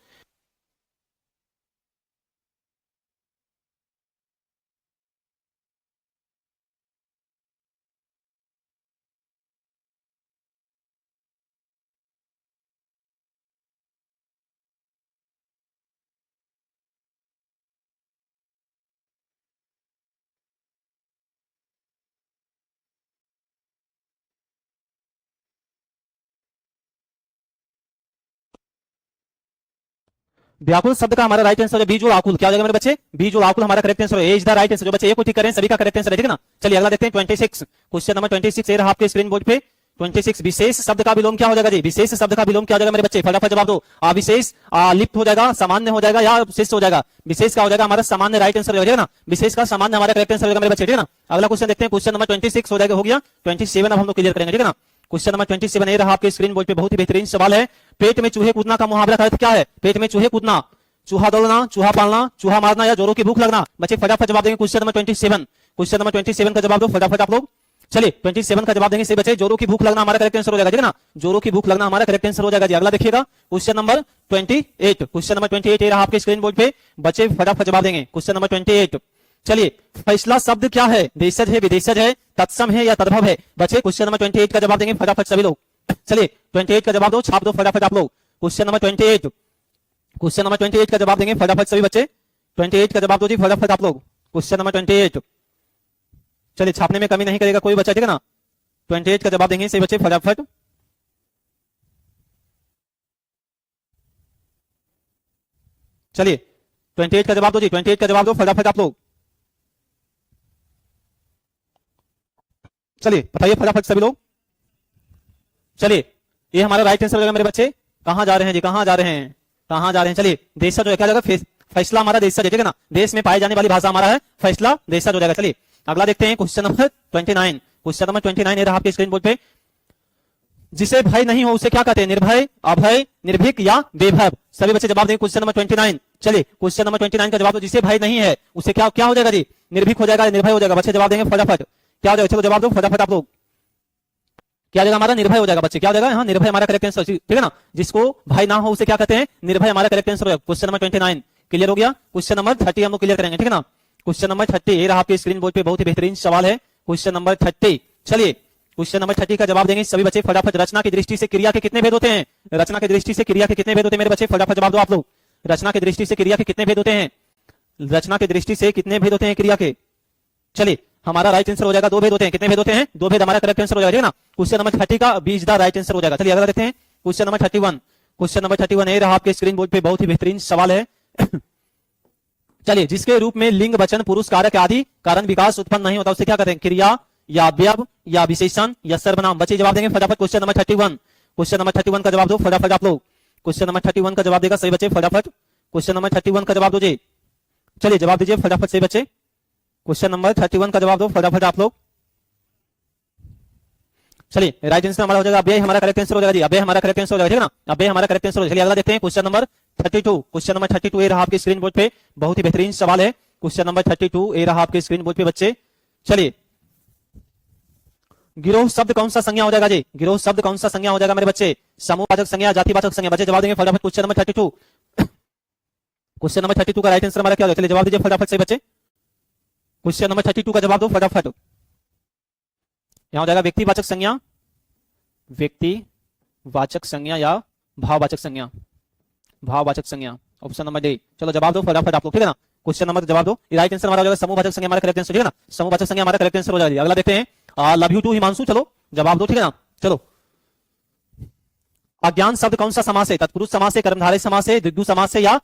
व्याकुल शब्द का हमारा राइट आंसर है बीजोड़ आकुल, क्या हो जाएगा मेरे बच्चे? बीजोड़ आकुल हमारा करेक्ट आंसर है, इज द राइट आंसर। जो बच्चे ये को ठीक करें सभी का करेक्ट आंसर है, ठीक है ना। चलिए अगला देखते हैं 26। क्वेश्चन नंबर 26 ये रहा आपके स्क्रीन बोर्ड पे 26। विशेष शब्द का विलोम क्या हो जाएगा जी? विशेष शब्द का विलोम क्या हो जाएगा मेरे बच्चे? फटाफट जवाब दो। विशेष लिप्त हो जाएगा, सामान्य हो जाएगा या शिष्ट हो जाएगा? विशेष का हो जाएगा हमारा सामान्य राइट आंसर हो जाएगा ना, विशेष का सामान्य हमारा करेक्ट आंसर हो जाएगा मेरे बच्चे, ठीक है ना। अगला क्वेश्चन देखते हैं क्वेश्चन नंबर 26 हो जाएगा, हो गया 27 अब हम लोग क्लियर करेंगे, ठीक है ना। क्वेश्चन नंबर 27 ये रहा आपके स्क्रीन बोर्ड पे, बहुत ही बेहतरीन सवाल है। पेट में चूहे कूदना का मुहावरा का अर्थ क्या है? पेट में चूहे कूदना, चूहा दौड़ना, चूहा पालना, चूहा मारना या जोरों की भूख लगना? बच्चे फटाफट जवाब देंगे क्वेश्चन नंबर 27। क्वेश्चन नंबर 27 का जवाब दो फटाफट आप लोग। चलिए 27 का जवाब देंगे सही बच्चे, जोरों की भूख लगना हमारा करेक्ट आंसर हो जाएगा, ठीक है ना, जोरों की भूख लगना हमारा करेक्ट आंसर हो जाएगा जी। अगला देखिएगा क्वेश्चन नंबर 28। क्वेश्चन नंबर 28 ये रहा आपके स्क्रीन बोर्ड पे, बच्चे फटाफट जवाब देंगे क्वेश्चन नंबर 28। चलिए फैसला शब्द क्या है? देशज है, विदेशज है, तत्सम है या तद्भव है? बच्चे क्वेश्चन नंबर 28 का जवाब देंगे फटाफट सभी लोग। चलिए 28 का जवाब दो, छाप दो फटाफट आप लोग। क्वेश्चन नंबर 28, क्वेश्चन नंबर 28 का जवाब देंगे फटाफट सभी बच्चे। 28 का जवाब दो जी फटाफट आप लोग। क्वेश्चन नंबर 28, चलिए छापने में कमी नहीं करेगा कोई बच्चा, ठीक है ना। 28 का जवाब देंगे सही बच्चे फटाफट। चलिए 28 का जवाब दो जी, 28 का जवाब दो फटाफट आप लोग। चलिए बताइए फटाफट सभी लोग। चलिए ये हमारा राइट आंसर हो जाएगा मेरे बच्चे। कहां जा रहे हैं जी, कहां जा रहे हैं, कहां जा रहे हैं? चलिए देशज हो क्या जाएगा? फैसला हमारा देशज है, ठीक है ना, देश में पाई जाने वाली भाषा हमारा है फैसला, देशज हो जाएगा। चलिए अगला देखते हैं क्वेश्चन नंबर 29। क्वेश्चन नंबर 29 ये रहा आपके स्क्रीन बोर्ड पे, जिसे भय नहीं हो उसे क्या कहते हैं? निर्भय, अभय, निर्भीक या बेभय? सभी बच्चे जवाब देंगे क्वेश्चन नंबर 29। चलिए क्वेश्चन नंबर 29 का जवाब दो, जिसे भय नहीं है उसे क्या क्या हो जाएगा जी? निर्भीक हो जाएगा, निर्भय हो जाएगा? बच्चे जवाब देंगे फटाफट, क्या हो जाएगा? चलो जवाब दो फटाफट आप लोग। क्या जाएगा हमारा? निर्भय हो जाएगा बच्चे, क्या हो जाएगा? हाँ निर्भय हमारा करेक्ट आंसर, ठीक है ना, जिसको भय ना हो उसे क्या कहते हैं? निर्भय हमारा करेक्ट आंसर हो जाएगा। क्वेश्चन नंबर 29 क्लियर हो गया। क्वेश्चन नंबर 30 हम लोग क्लियर करेंगे, ठीक है ना। क्वेश्चन नंबर 30 ये रहा आपके स्क्रीन बोर्ड पे, बहुत ही बेहतरीन सवाल है क्वेश्चन नंबर 30। चलिए क्वेश्चन नंबर 30 का जवाब देंगे सभी बच्चे फटाफट। रचना की दृष्टि से क्रिया के कितने भेद होते हैं? रचना की दृष्टि से क्रिया के कितने भेद होते हैं मेरे बच्चे? फटाफट जवाब दो आप लोग। रचना की दृष्टि से क्रिया के कितने भेद होते हैं? रचना की दृष्टि से कितने भेद होते हैं क्रिया के? चलिए हमारा राइट आंसर हो जाएगा 2 भेद होते हैं। कितने भेद होते हैं? 2 भेद हमारा करेक्ट आंसर हो जाएगा, ठीक है ना। क्वेश्चन नंबर 30 का बीच द राइट आंसर हो जाएगा। चलिए अगला देखते हैं क्वेश्चन नंबर 31। क्वेश्चन नंबर 31 ये रहा आपके स्क्रीन बोर्ड पे, बहुत ही बेहतरीन सवाल है। चलिए जिसके रूप में लिंग वचन पुरुष कारक आदि कारण विकास उत्पन्न नहीं होता उसे क्या कहते हैं? क्रिया या अवयव या विशेषण या सर्वनाम। बच्चे जवाब देंगे फटाफट क्वेश्चन नंबर 31। क्वेश्चन नंबर 31 का जवाब दो फटाफट आप लोग। क्वेश्चन नंबर 31 का जवाब देगा सही बच्चे फटाफट। क्वेश्चन नंबर 31 का जवाब दो जी। चलिए जवाब दीजिए फटाफट से बच्चे। क्वेश्चन नंबर 31 का जवाब दो फटाफट आप लोग। चलिए राइट आंसर हमारा हो जाएगा अबे, हमारा करेक्ट आंसर हो जाएगा जी। अबे हमारा करेक्ट आंसर हो जाएगा, ठीक है ना। अबे हमारा करेक्ट आंसर हो जाएगा। चलिए अगला देखते हैं क्वेश्चन नंबर 32। क्वेश्चन नंबर 32 ये रहा आपके स्क्रीन बोर्ड पे, बहुत ही बेहतरीन सवाल है क्वेश्चन नंबर 32 ये रहा आपके स्क्रीन बोर्ड पे बच्चे। चलिए गिरोह शब्द कौन सा संज्ञा हो जाएगा जी? गिरोह शब्द कौन सा संज्ञा हो जाएगा मेरे बच्चे? समूहवाचक संज्ञा, जातिवाचक संज्ञा। बच्चे जवाब देंगे फटाफट क्वेश्चन नंबर 32। क्वेश्चन नंबर 32 का राइट आंसर हमारा क्या होगा? चलिए जवाब दीजिए फटाफट से बच्चे। क्वेश्चन नंबर 32 का जवाब दो फटाफट। यहां हो जाएगा व्यक्तिवाचक संज्ञा, व्यक्तिवाचक संज्ञा या भाववाचक संज्ञा, भाववाचक संज्ञा। Option number D. चलो जवाब दो फटाफट आप लोग, ठीक है ना। क्वेश्चन नंबर जवाब दो। राइट आंसर हमारा हो जाएगा समूहवाचक संज्ञा, हमारा करेक्ट आंसर, ठीक है ना। समूहवाचक संज्ञा हमारा करेक्ट आंसर हो जाएगा। अगला देखते हैं लव यू टू हिमांशु। चलो जवाब दो, ठीक है ना। चलो अज्ञान शब्द कौन सा समास है? तत्पुरुष समास है, कर्मधारय समास है, द्विगु समास है या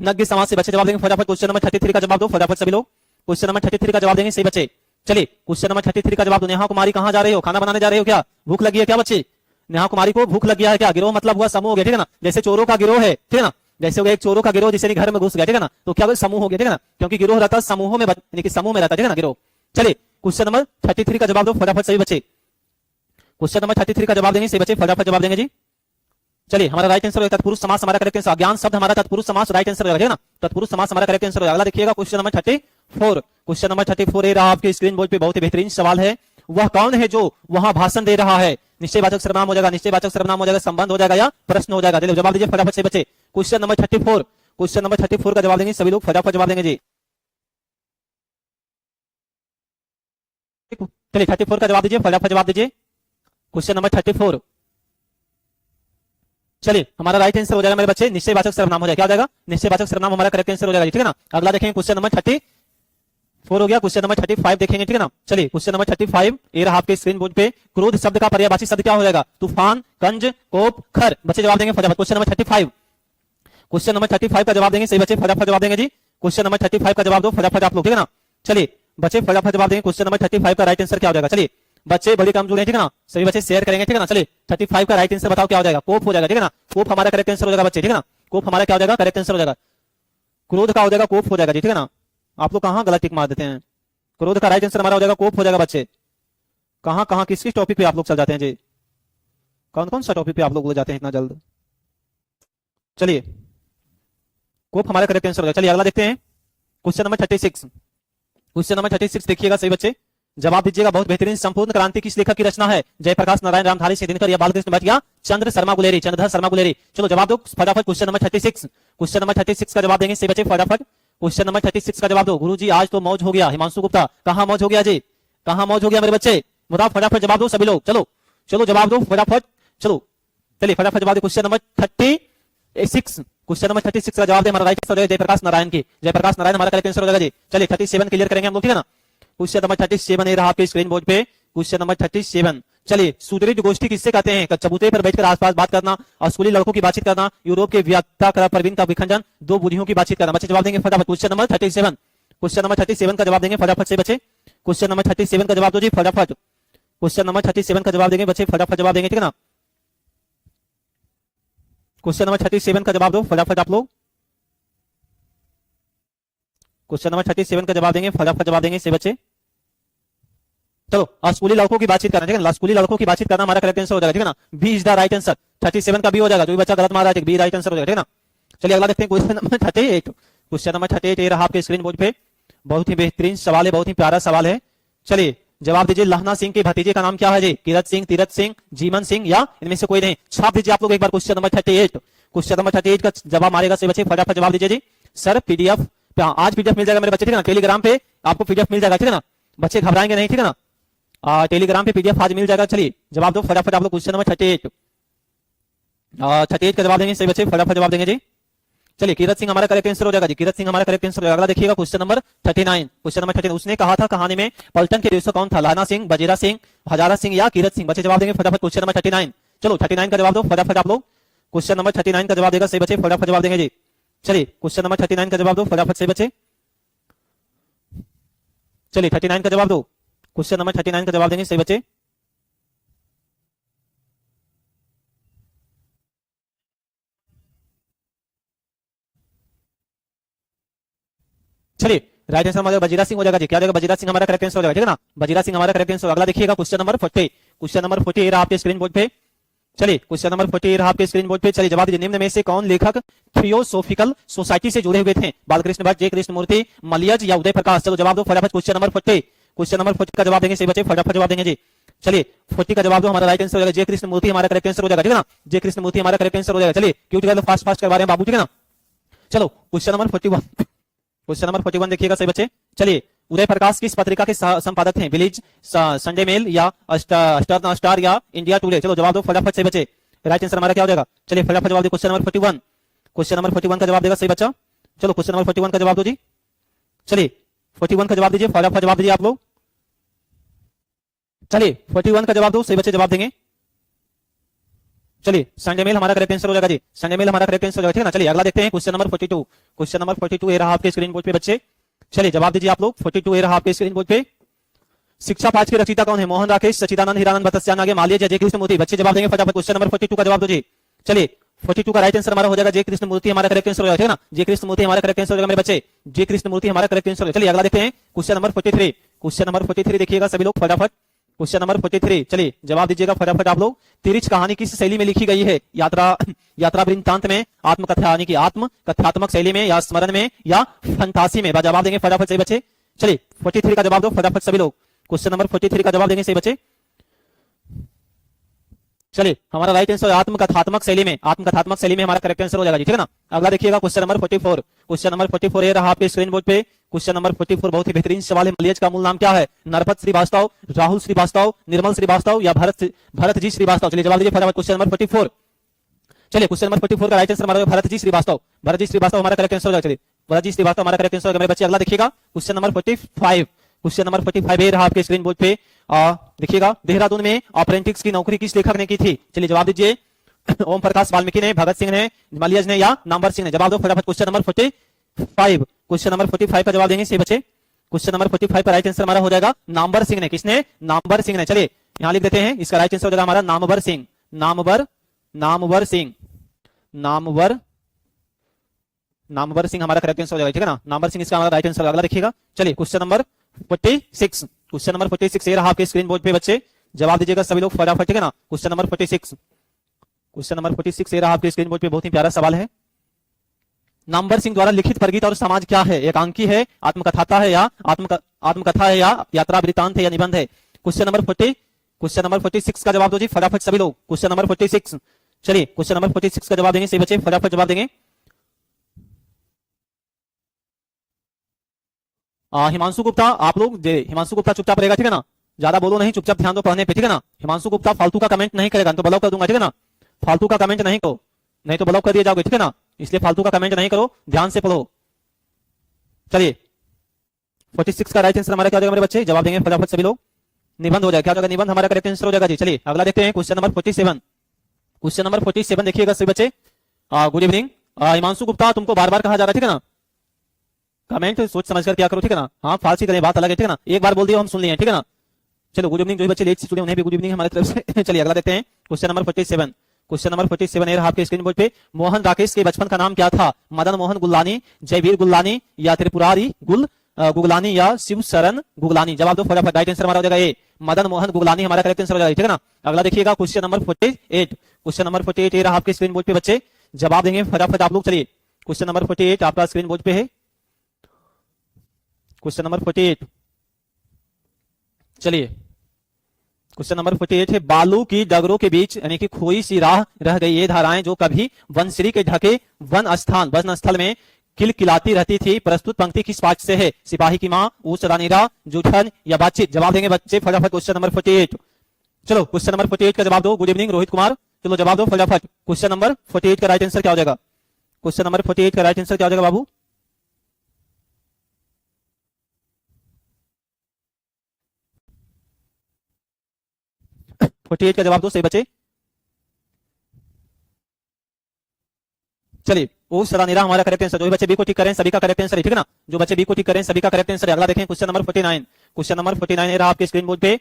नग्न समास से? बच्चे जवाब देंगे फटाफट क्वेश्चन नंबर 33 का जवाब दो फटाफट सभी लोग। क्वेश्चन नंबर 33 का जवाब देंगे सही बच्चे। चलिए क्वेश्चन नंबर 33 का जवाब दो। नेहा कुमारी कहां जा रहे हो? खाना बनाने जा रहे हो क्या? भूख लगी है क्या बच्चे? नेहा कुमारी को भूख लग गया है क्या? गिरोह मतलब हुआ समूह हो गया, ठीक है ना। जैसे चोरों का गिरोह है, ठीक है ना। जैसे हो गया एक चोरों का गिरोह जिसे घर में घुस गया, ठीक है ना। तो क्या समूह हो गया, ठीक है ना। क्योंकि गिरोह रहता समूहों में, यानी कि समूह में रहता, ठीक है ना गिरोह। चलिए क्वेश्चन नंबर 33 का जवाब दो फटाफट सही बच्चे। क्वेश्चन नंबर 33 का जवाब देंगे सही बच्चे, फटाफट जवाब देंगे जी। चलिए हमारा राइट आंसर होगा तत्पुरुष समास, हमारा करेक्ट आंसर। अज्ञान शब्द हमारा तत्पुरुष समास राइट आंसर होगा, ठीक है ना। तत्पुरुष समास हमारा करेक्ट आंसर होगा। अगला देखिएगा क्वेश्चन नंबर 34। क्वेश्चन नंबर 34 ये रहा आपके स्क्रीन बोर्ड पे, बहुत ही बेहतरीन सवाल है। वह कौन है जो वहां भाषण दे रहा है? निश्चयवाचक सर्वनाम हो जाएगा, निश्चयवाचक सर्वनाम हो जाएगा, संबंध हो जाएगा या प्रश्न हो जाएगा? जवाब दीजिए फटाफट से बच्चे। Question number 34। क्वेश्चन नंबर 34 का जवाब देंगे सभी लोग, फटाफट जवाब देंगे जी। चलिए 34 का जवाब दीजिए, फटाफट जवाब दीजिए। Question number 34। चलिए हमारा राइट आंसर हो जाएगा मेरे बच्चे निश्चयवाचक सर्वनाम हो जाएगा। क्या हो जाएगा? निश्चयवाचक सर्वनाम हमारा करेक्ट आंसर हो जाएगा, ठीक है ना। अगला देखेंगे क्वेश्चन नंबर 34 हो गया। क्वेश्चन नंबर 35 देखेंगे, ठीक है ना। चलिए क्वेश्चन नंबर 35 ये रहा आपके स्क्रीन बोर्ड पे। क्रोध शब्द का पर्यायवाची शब्द क्या हो जाएगा? तूफान, कंज, कोप, खर। बच्चे जवाब देंगे फटाफट क्वेश्चन नंबर 35। क्वेश्चन नंबर 35 का जवाब देंगे सही बच्चे, फटाफट जवाब देंगे जी। क्वेश्चन नंबर 35 का जवाब दो फटाफट आप लोग, ठीक है ना। चलिए बच्चे फटाफट जवाब देंगे। क्वेश्चन नंबर 35 का राइट आंसर क्या हो जाएगा? चलिए बच्चे बड़ी कमजोर है, ठीक है ना। सभी बच्चे शेयर करेंगे, ठीक है ना। चलिए 35 का राइट आंसर बताओ क्या हो जाएगा? कोप हो जाएगा, ठीक है ना। कोप हमारा करेक्ट आंसर हो जाएगा बच्चे, ठीक है ना। कोप हमारा क्या हो जाएगा? करेक्ट आंसर हो जाएगा। क्रोध का हो जाएगा कोप हो जाएगा जी, ठीक है ना। आप लोग कहां गलत टिक मार देते हैं? क्रोध का राइट आंसर हमारा हो जाएगा कोप हो जाएगा बच्चे। कहां कहां किस किस टॉपिक पे आप लोग चल जाते हैं जी? कौन कौन सा टॉपिक पे आप लोग बोल जाते हैं इतना जल्द? चलिए कोप हमारा करेक्ट आंसर हो जाएगा। चलिए अगला देखते हैं क्वेश्चन नंबर 36। क्वेश्चन नंबर 36 देखिएगा सही बच्चे, जवाब दीजिएगा। बहुत बेहतरीन। संपूर्ण क्रांति किस लेखक की रचना है? जयप्रकाश नारायण रामधारी सिद्धिनकर या बालकृष्ण भट्ट या चंद्र शर्मा गुलेरी, चंद्रधर शर्मा गुलेरी। चलो जवाब दो फटाफट क्वेश्चन नंबर 36। क्वेश्चन नंबर 36 का जवाब देंगे सही बच्चे, फटाफट क्वेश्चन नंबर 36 का जवाब दो। गुरुजी आज तो मौज हो गया। हिमांशु गुप्ता कहां मौज हो गया जी? कहां मौज हो गया मेरे बच्चे? बताओ फटाफट जवाब दो सभी लोग। चलो चलो जवाब दो फटाफट। चलो चलिए फटाफट जवाब दो। Question number 36। क्वेश्चन नंबर 36 का जवाब दे। हमारा राइट आंसर हो जाएगा जयप्रकाश नारायण की। जयप्रकाश नारायण हमारा करेक्ट आंसर हो जाएगा जी। चलिए 37 क्लियर करेंगे हम लोग, ठीक है ना। क्वेश्चन नंबर 37 ये रहा आपके स्क्रीन बोर्ड पे। Question number 37। चलिए सुदृढ़ गोष्ठी किससे कहते हैं? चबूतरे पर बैठकर आसपास बात करना, स्कूली लड़कों की बातचीत करना, यूरोप के व्याख्या प्रवीण का विखंडन, दो बुढ़ियों की बातचीत करना। बच्चे जवाब देंगे फटाफट क्वेश्चन नंबर 37। क्वेश्चन नंबर 37 का जवाब देंगे फटाफट से बच्चे। क्वेश्चन नंबर 37 का जवाब दो जी फटाफट। क्वेश्चन नंबर 37 का जवाब देंगे बच्चे, फटाफट जवाब देंगे, ठीक है ना। क्वेश्चन नंबर 37 का जवाब दो फटाफट आप लोग। क्वेश्चन नंबर 37 का जवाब देंगे, फटाफट जवाब देंगे से बच्चे। चलो स्कूली लड़कों की बातचीत करना, ठीक है ना। स्कूली लड़कों की बातचीत करना हमारा करेक्ट आंसर हो जाएगा, ठीक है ना। B is the right answer. 37 का बी हो जाएगा, जो भी बच्चा गलत मार रहा है बी राइट आंसर हो जाएगा, ठीक है ना। चलिए अगला देखते हैं क्वेश्चन नंबर 38। क्वेश्चन नंबर 38 ये रहा आपके स्क्रीन बोर्ड पे। बहुत ही बेहतरीन सवाल है, बहुत ही प्यारा सवाल है। चलिए जवाब दीजिए। लहना सिंह के भतीजे का नाम क्या है जी? किरत सिंह, तीरथ सिंह, जीवन सिंह या इनमें से कोई नहीं? छाप दीजिए आप लोग एक बार क्वेश्चन नंबर 38। क्वेश्चन नंबर 38 का जवाब मारेगा से बच्चे, फटाफट जवाब दीजिए जी। सर पीडीएफ आज पीडीएफ मिल जाएगा मेरे बच्चे, ठीक है ना। टेलीग्राम पे आपको पीडीएफ मिल जाएगा, ठीक है ना। बच्चे घबराएंगे नहीं, ठीक है ना। टेलीग्राम पे पीडीएफ आज मिल जाएगा। चलिए जवाब दो फटाफट आप लोग। क्वेश्चन नंबर 38 38 का जवाब देंगे सही बच्चे, फटाफट जवाब देंगे जी। चलिए कीरत सिंह हमारा करेक्ट आंसर हो जाएगा जी, कीरत सिंह हमारा करेक्ट आंसर हो जाएगा। अगला देखिएगा क्वेश्चन नंबर 39। क्वेश्चन नंबर 39 उसने कहा था कहानी में पलटन के दिवसों कौन था, लाना सिंह, बजीरा सिंह, हजारा सिंह या कीरत सिंह। बच्चे जवाब देंगे फटाफट क्वेश्चन नंबर 39। चलो 39 का जवाब दो फटाफट आप लोग। क्वेश्चन नंबर 39 का जवाब देगा सही बच्चे, फटाफट जवाब देंगे जी। चलिए क्वेश्चन नंबर 39 का जवाब दो फटाफट सही बच्चे। चलिए 39 का जवाब दो, क्वेश्चन नंबर 39 का जवाब देंगे सही बच्चे। चलिए राइट आंसर हमारा बजीरा सिंह हो जाएगा जी। क्या जाएगा, बजीरा सिंह हमारा करेक्ट आंसर हो जाएगा, ठीक है ना। बजीरा सिंह हमारा करेक्ट आंसर। अगला देखिएगा क्वेश्चन नंबर 40। क्वेश्चन नंबर 40 रहा आपके स्क्रीन बोर्ड पे। चलिए क्वेश्चन नंबर 40 रहा आपके स्क्रीन बोर्ड पे। चलिए जवाब दीजिए, निम्न में से कौन लेखक थियोसोफिकल सोसाइटी से जुड़े हुए थे, बालकृष्ण भट्ट, जे कृष्णमूर्ति, मलियज या उदय प्रकाश। चलो जवाब दो फटाफट क्वेश्चन नंबर 40। क्वेश्चन नंबर 40 का जवाब देंगे सही बच्चे, फटाफट जवाब देंगे जी। चलिए 40 का जवाब दो, हमारा राइट आंसर हो जाएगा जे कृष्णमूर्ति हमारा करेक्ट आंसर हो जाएगा, ठीक है ना। जे कृष्णमूर्ति हमारा करेक्ट आंसर हो जाएगा। चलिए क्यों फास्ट फास्ट करवा रहे हैं बाबू, ठीक है ना। चलो क्वेश्चन नंबर 41। क्वेश्चन नंबर 41 देखिएगा सही बच्चे। चलिए उदय प्रकाश किस पत्रिका के संपादक थे, विलेज, संडे मेल या स्टार या इंडिया टुडे। चलो जवाब दो फटाफट सही बच्चे। राइट आंसर हमारा क्या हो जाएगा, चलिए फटाफट जवाब दो क्वेश्चन नंबर 41। क्वेश्चन नंबर 41 का जवाब देगा सही बच्चा। चलो क्वेश्चन नंबर 41 का जवाब दो जी। चलिए 41 का जवाब दीजिए, फटाफट जवाब दीजिए आप लोग। चलिए 41 का जवाब दो सही बच्चे, जवाब देंगे। चलिए संडे मेल हमारा करेक्ट आंसर हो जाएगा जी, संडे मेल हमारा करेक्ट आंसर हो जाएगा, ठीक है ना। चलिए अगला देखते हैं क्वेश्चन नंबर 42। क्वेश्चन नंबर 42 ये रहा आपके स्क्रीन बोर्ड पे बच्चे। चलिए जवाब दीजिए आप लोग, 42 ये रहा आपके स्क्रीन बोर्ड पे। शिक्षा पाठ के रचयिता कौन है, मोहन राकेश, सचिदानंद, हीरानंद, भट्टाचार्य, आगे मालिया, जय कृष्णमूर्ति। बच्चे जवाब देंगे फटाफट क्वेश्चन नंबर 42 का जवाब दो जी। चलिए 42 का राइट आंसर हमारा हो जाएगा जे कृष्णमूर्ति हमारा करेक्ट आंसर हो जाएगा, ठीक है ना। जे कृष्णमूर्ति हमारा करेक्ट आंसर हो जाएगा मेरे बच्चे, जे कृष्णमूर्ति हमारा करेक्ट आंसर हो। चलिए अगला देखते हैं क्वेश्चन नंबर 43। क्वेश्चन नंबर 43 देखिएगा सभी लोग फटाफट, क्वेश्चन नंबर 43। चलिए जवाब दीजिएगा फटाफट आप लोग। तिरिच कहानी किस शैली में लिखी गई है, यात्रा वृत्तांत में, आत्मकथा यानी कि आत्मकथात्मक शैली में, या स्मरण में, या फंतासी में। जवाब देंगे फटाफट सही बच्चे। चलिए 43 का जवाब दो फटाफट सभी लोग। क्वेश्चन नंबर 43 का जवाब देंगे सही बच्चे। चलिए हमारा राइट आंसर आत्मकथात्मक शैली में, आत्मकथात्मक शैली में हमारा करेक्ट आंसर हो जाएगा जी, ठीक है ना। अगला देखिएगा क्वेश्चन नंबर 44। क्वेश्चन नंबर 44 ये रहा आपके स्क्रीन बोर्ड पे। क्वेश्चन नंबर 44 बहुत ही बेहतरीन सवाल है। मलियज का मूल नाम क्या है, नरपत श्रीवास्तव, राहुल श्रीवास्तव, निर्मल श्रीवास्तव या भरत जी श्रीवास्तव। चलिए जवाब दीजिए फटाफट क्वेश्चन नंबर 44। चलिए क्वेश्चन नंबर 44 का राइट आंसर हमारा भरत जी श्रीवास्तव, भरत जी श्रीवास्तव हमारा करेक्ट आंसर हो जाएगा। चलिए भरत जी श्रीवास्तव हमारा करेक्ट आंसर हो गया मेरे बच्चे। अगला देखिएगा क्वेश्चन नंबर 45। क्वेश्चन नंबर 45 ये रहा आपके स्क्रीन बोर्ड पे। देखिएगा देहरादून में अप्रेंटिस की नौकरी किस लेखक ने की थी। चलिए जवाब दीजिए, ओम प्रकाश वाल्मीकि ने, भगत सिंह ने, मलियज ने या नामवर सिंह ने। जवाब दो फटाफट क्वेश्चन नंबर 45। क्वेश्चन नंबर 45 का जवाब देंगे सही बच्चे। क्वेश्चन नंबर 45 का राइट आंसर हमारा हो जाएगा नामवर सिंह ने। किसने, नामवर सिंह ने। चलिए यहां लिख देते हैं, इसका राइट आंसर हो जाएगा हमारा नामवर सिंह, नामवर सिंह, नामवर सिंह हमारा करेक्ट आंसर हो जाएगा, ठीक है ना। नामवर सिंह इसका हमारा राइट आंसर। अगला देखिएगा चलिए क्वेश्चन नंबर 46। क्वेश्चन नंबर 46 ये रहा आपके स्क्रीन बोर्ड पे बच्चे। जवाब दीजिएगा सभी लोग फटाफट, ठीक है ना। Question number 46। क्वेश्चन नंबर 46 ये रहा आपके स्क्रीन बोर्ड पे। बहुत ही प्यारा सवाल है। नामवर सिंह द्वारा लिखित परगीत और समाज क्या है, एकांकी है, आत्मकथा है या आत्मकथा है या यात्रा वृत्तांत है या निबंध है। क्वेश्चन नंबर 46 का जवाब दो जी फटाफट सभी लोग। Question number 46। चलिए क्वेश्चन नंबर 46 का जवाब देंगे सही बच्चे, फटाफट जवाब देंगे। हिमांशु गुप्ता, आप लोग हिमांशु गुप्ता चुपचाप रहेगा, ठीक है ना। ज्यादा बोलो नहीं, चुपचाप ध्यान दो पढ़ने पे, ठीक है ना। हिमांशु गुप्ता फालतू का कमेंट नहीं करेगा तो ब्लॉक कर दूंगा, ठीक है ना। फालतू का कमेंट नहीं करो, नहीं तो ब्लॉक कर दिए जाओगे, ठीक है ना। इसलिए फालतू का कमेंट नहीं करो, ध्यान से पढ़ो। चलिए 46 का राइट आंसर हमारा क्या हो जाएगा मेरे बच्चे, जवाब देंगे फटाफट सभी लोग। निबंध हो जाएगा, क्या हो जाएगा, निबंध हमारा करेक्ट आंसर हो जाएगा जी। चलिए अगला देखते हैं क्वेश्चन नंबर 47। क्वेश्चन नंबर 47 देखिएगा सभी बच्चे। गुड इवनिंग हिमांशु गुप्ता, तुमको बार बार कहा जा रहा है, ठीक है ना। कमेंट सोच समझ कर क्या करो, ठीक है ना। हाँ फालसी करें बात अलग है, ठीक है ना। एक बार बोल दिया हम सुन लिए, ठीक है ना। चलो गुड इवनिंग, जो बच्चे लेट से जुड़े उन्हें भी गुड इवनिंग हमारी तरफ से। चलिए अगला देखते हैं क्वेश्चन नंबर 47। क्वेश्चन नंबर 47 है आपके स्क्रीन बोर्ड पे। मोहन राकेश के बचपन का नाम क्या था, मदन मोहन गुगलानी, जयवीर गुगलानी या त्रिपुरारी गुगलानी या शिव शरण गुगलानी। जवाब दो फटाफट, राइट आंसर हमारा हो जाएगा ए, मदन मोहन गुगलानी हमारा करेक्ट आंसर हो जाएगा, ठीक है ना। अगला देखिएगा क्वेश्चन नंबर 48। क्वेश्चन नंबर 48 ये रहा आपके स्क्रीन बोर्ड पे बच्चे। जवाब देंगे फटाफट आप लोग। चलिए क्वेश्चन नंबर 48 आपका स्क्रीन बोर्ड पे है। Question number 48। चलिए क्वेश्चन नंबर 48 है। बालू की डगरों के बीच यानी कि खोई सी राह रह गई, ये धाराएं जो कभी वनश्री के ढके वन स्थल में किलकिलाती रहती थी। प्रस्तुत पंक्ति किस पाठ से है? सिपाही की माँ, ऊस रानीरा, जूठन या बातचीत? जवाब देंगे बच्चे फटाफट। Question number 48। चलो क्वेश्चन नंबर 48 का जवाब दो। गुड इवनिंग रोहित कुमार, चलो जवाब दो फटाफट। क्वेश्चन नंबर 48 का राइट आंसर क्या हो जाएगा? क्वेश्चन नंबर 48 का राइट आंसर क्या हो जाएगा बाबू? फोर्टी एट का जवाब दो सही बच्चे। चलिए ओ सरानीरा हमारा करेक्ट आंसर। जो बच्चे बी को टिक करें सभी का करेक्ट आंसर है, ठीक है ना? जो बच्चे बी को टिक करें सभी का करेक्ट आंसर है। अगला देखें क्वेश्चन नंबर 49। क्वेश्चन नंबर 49 रहा आपके स्क्रीन बोर्ड पे।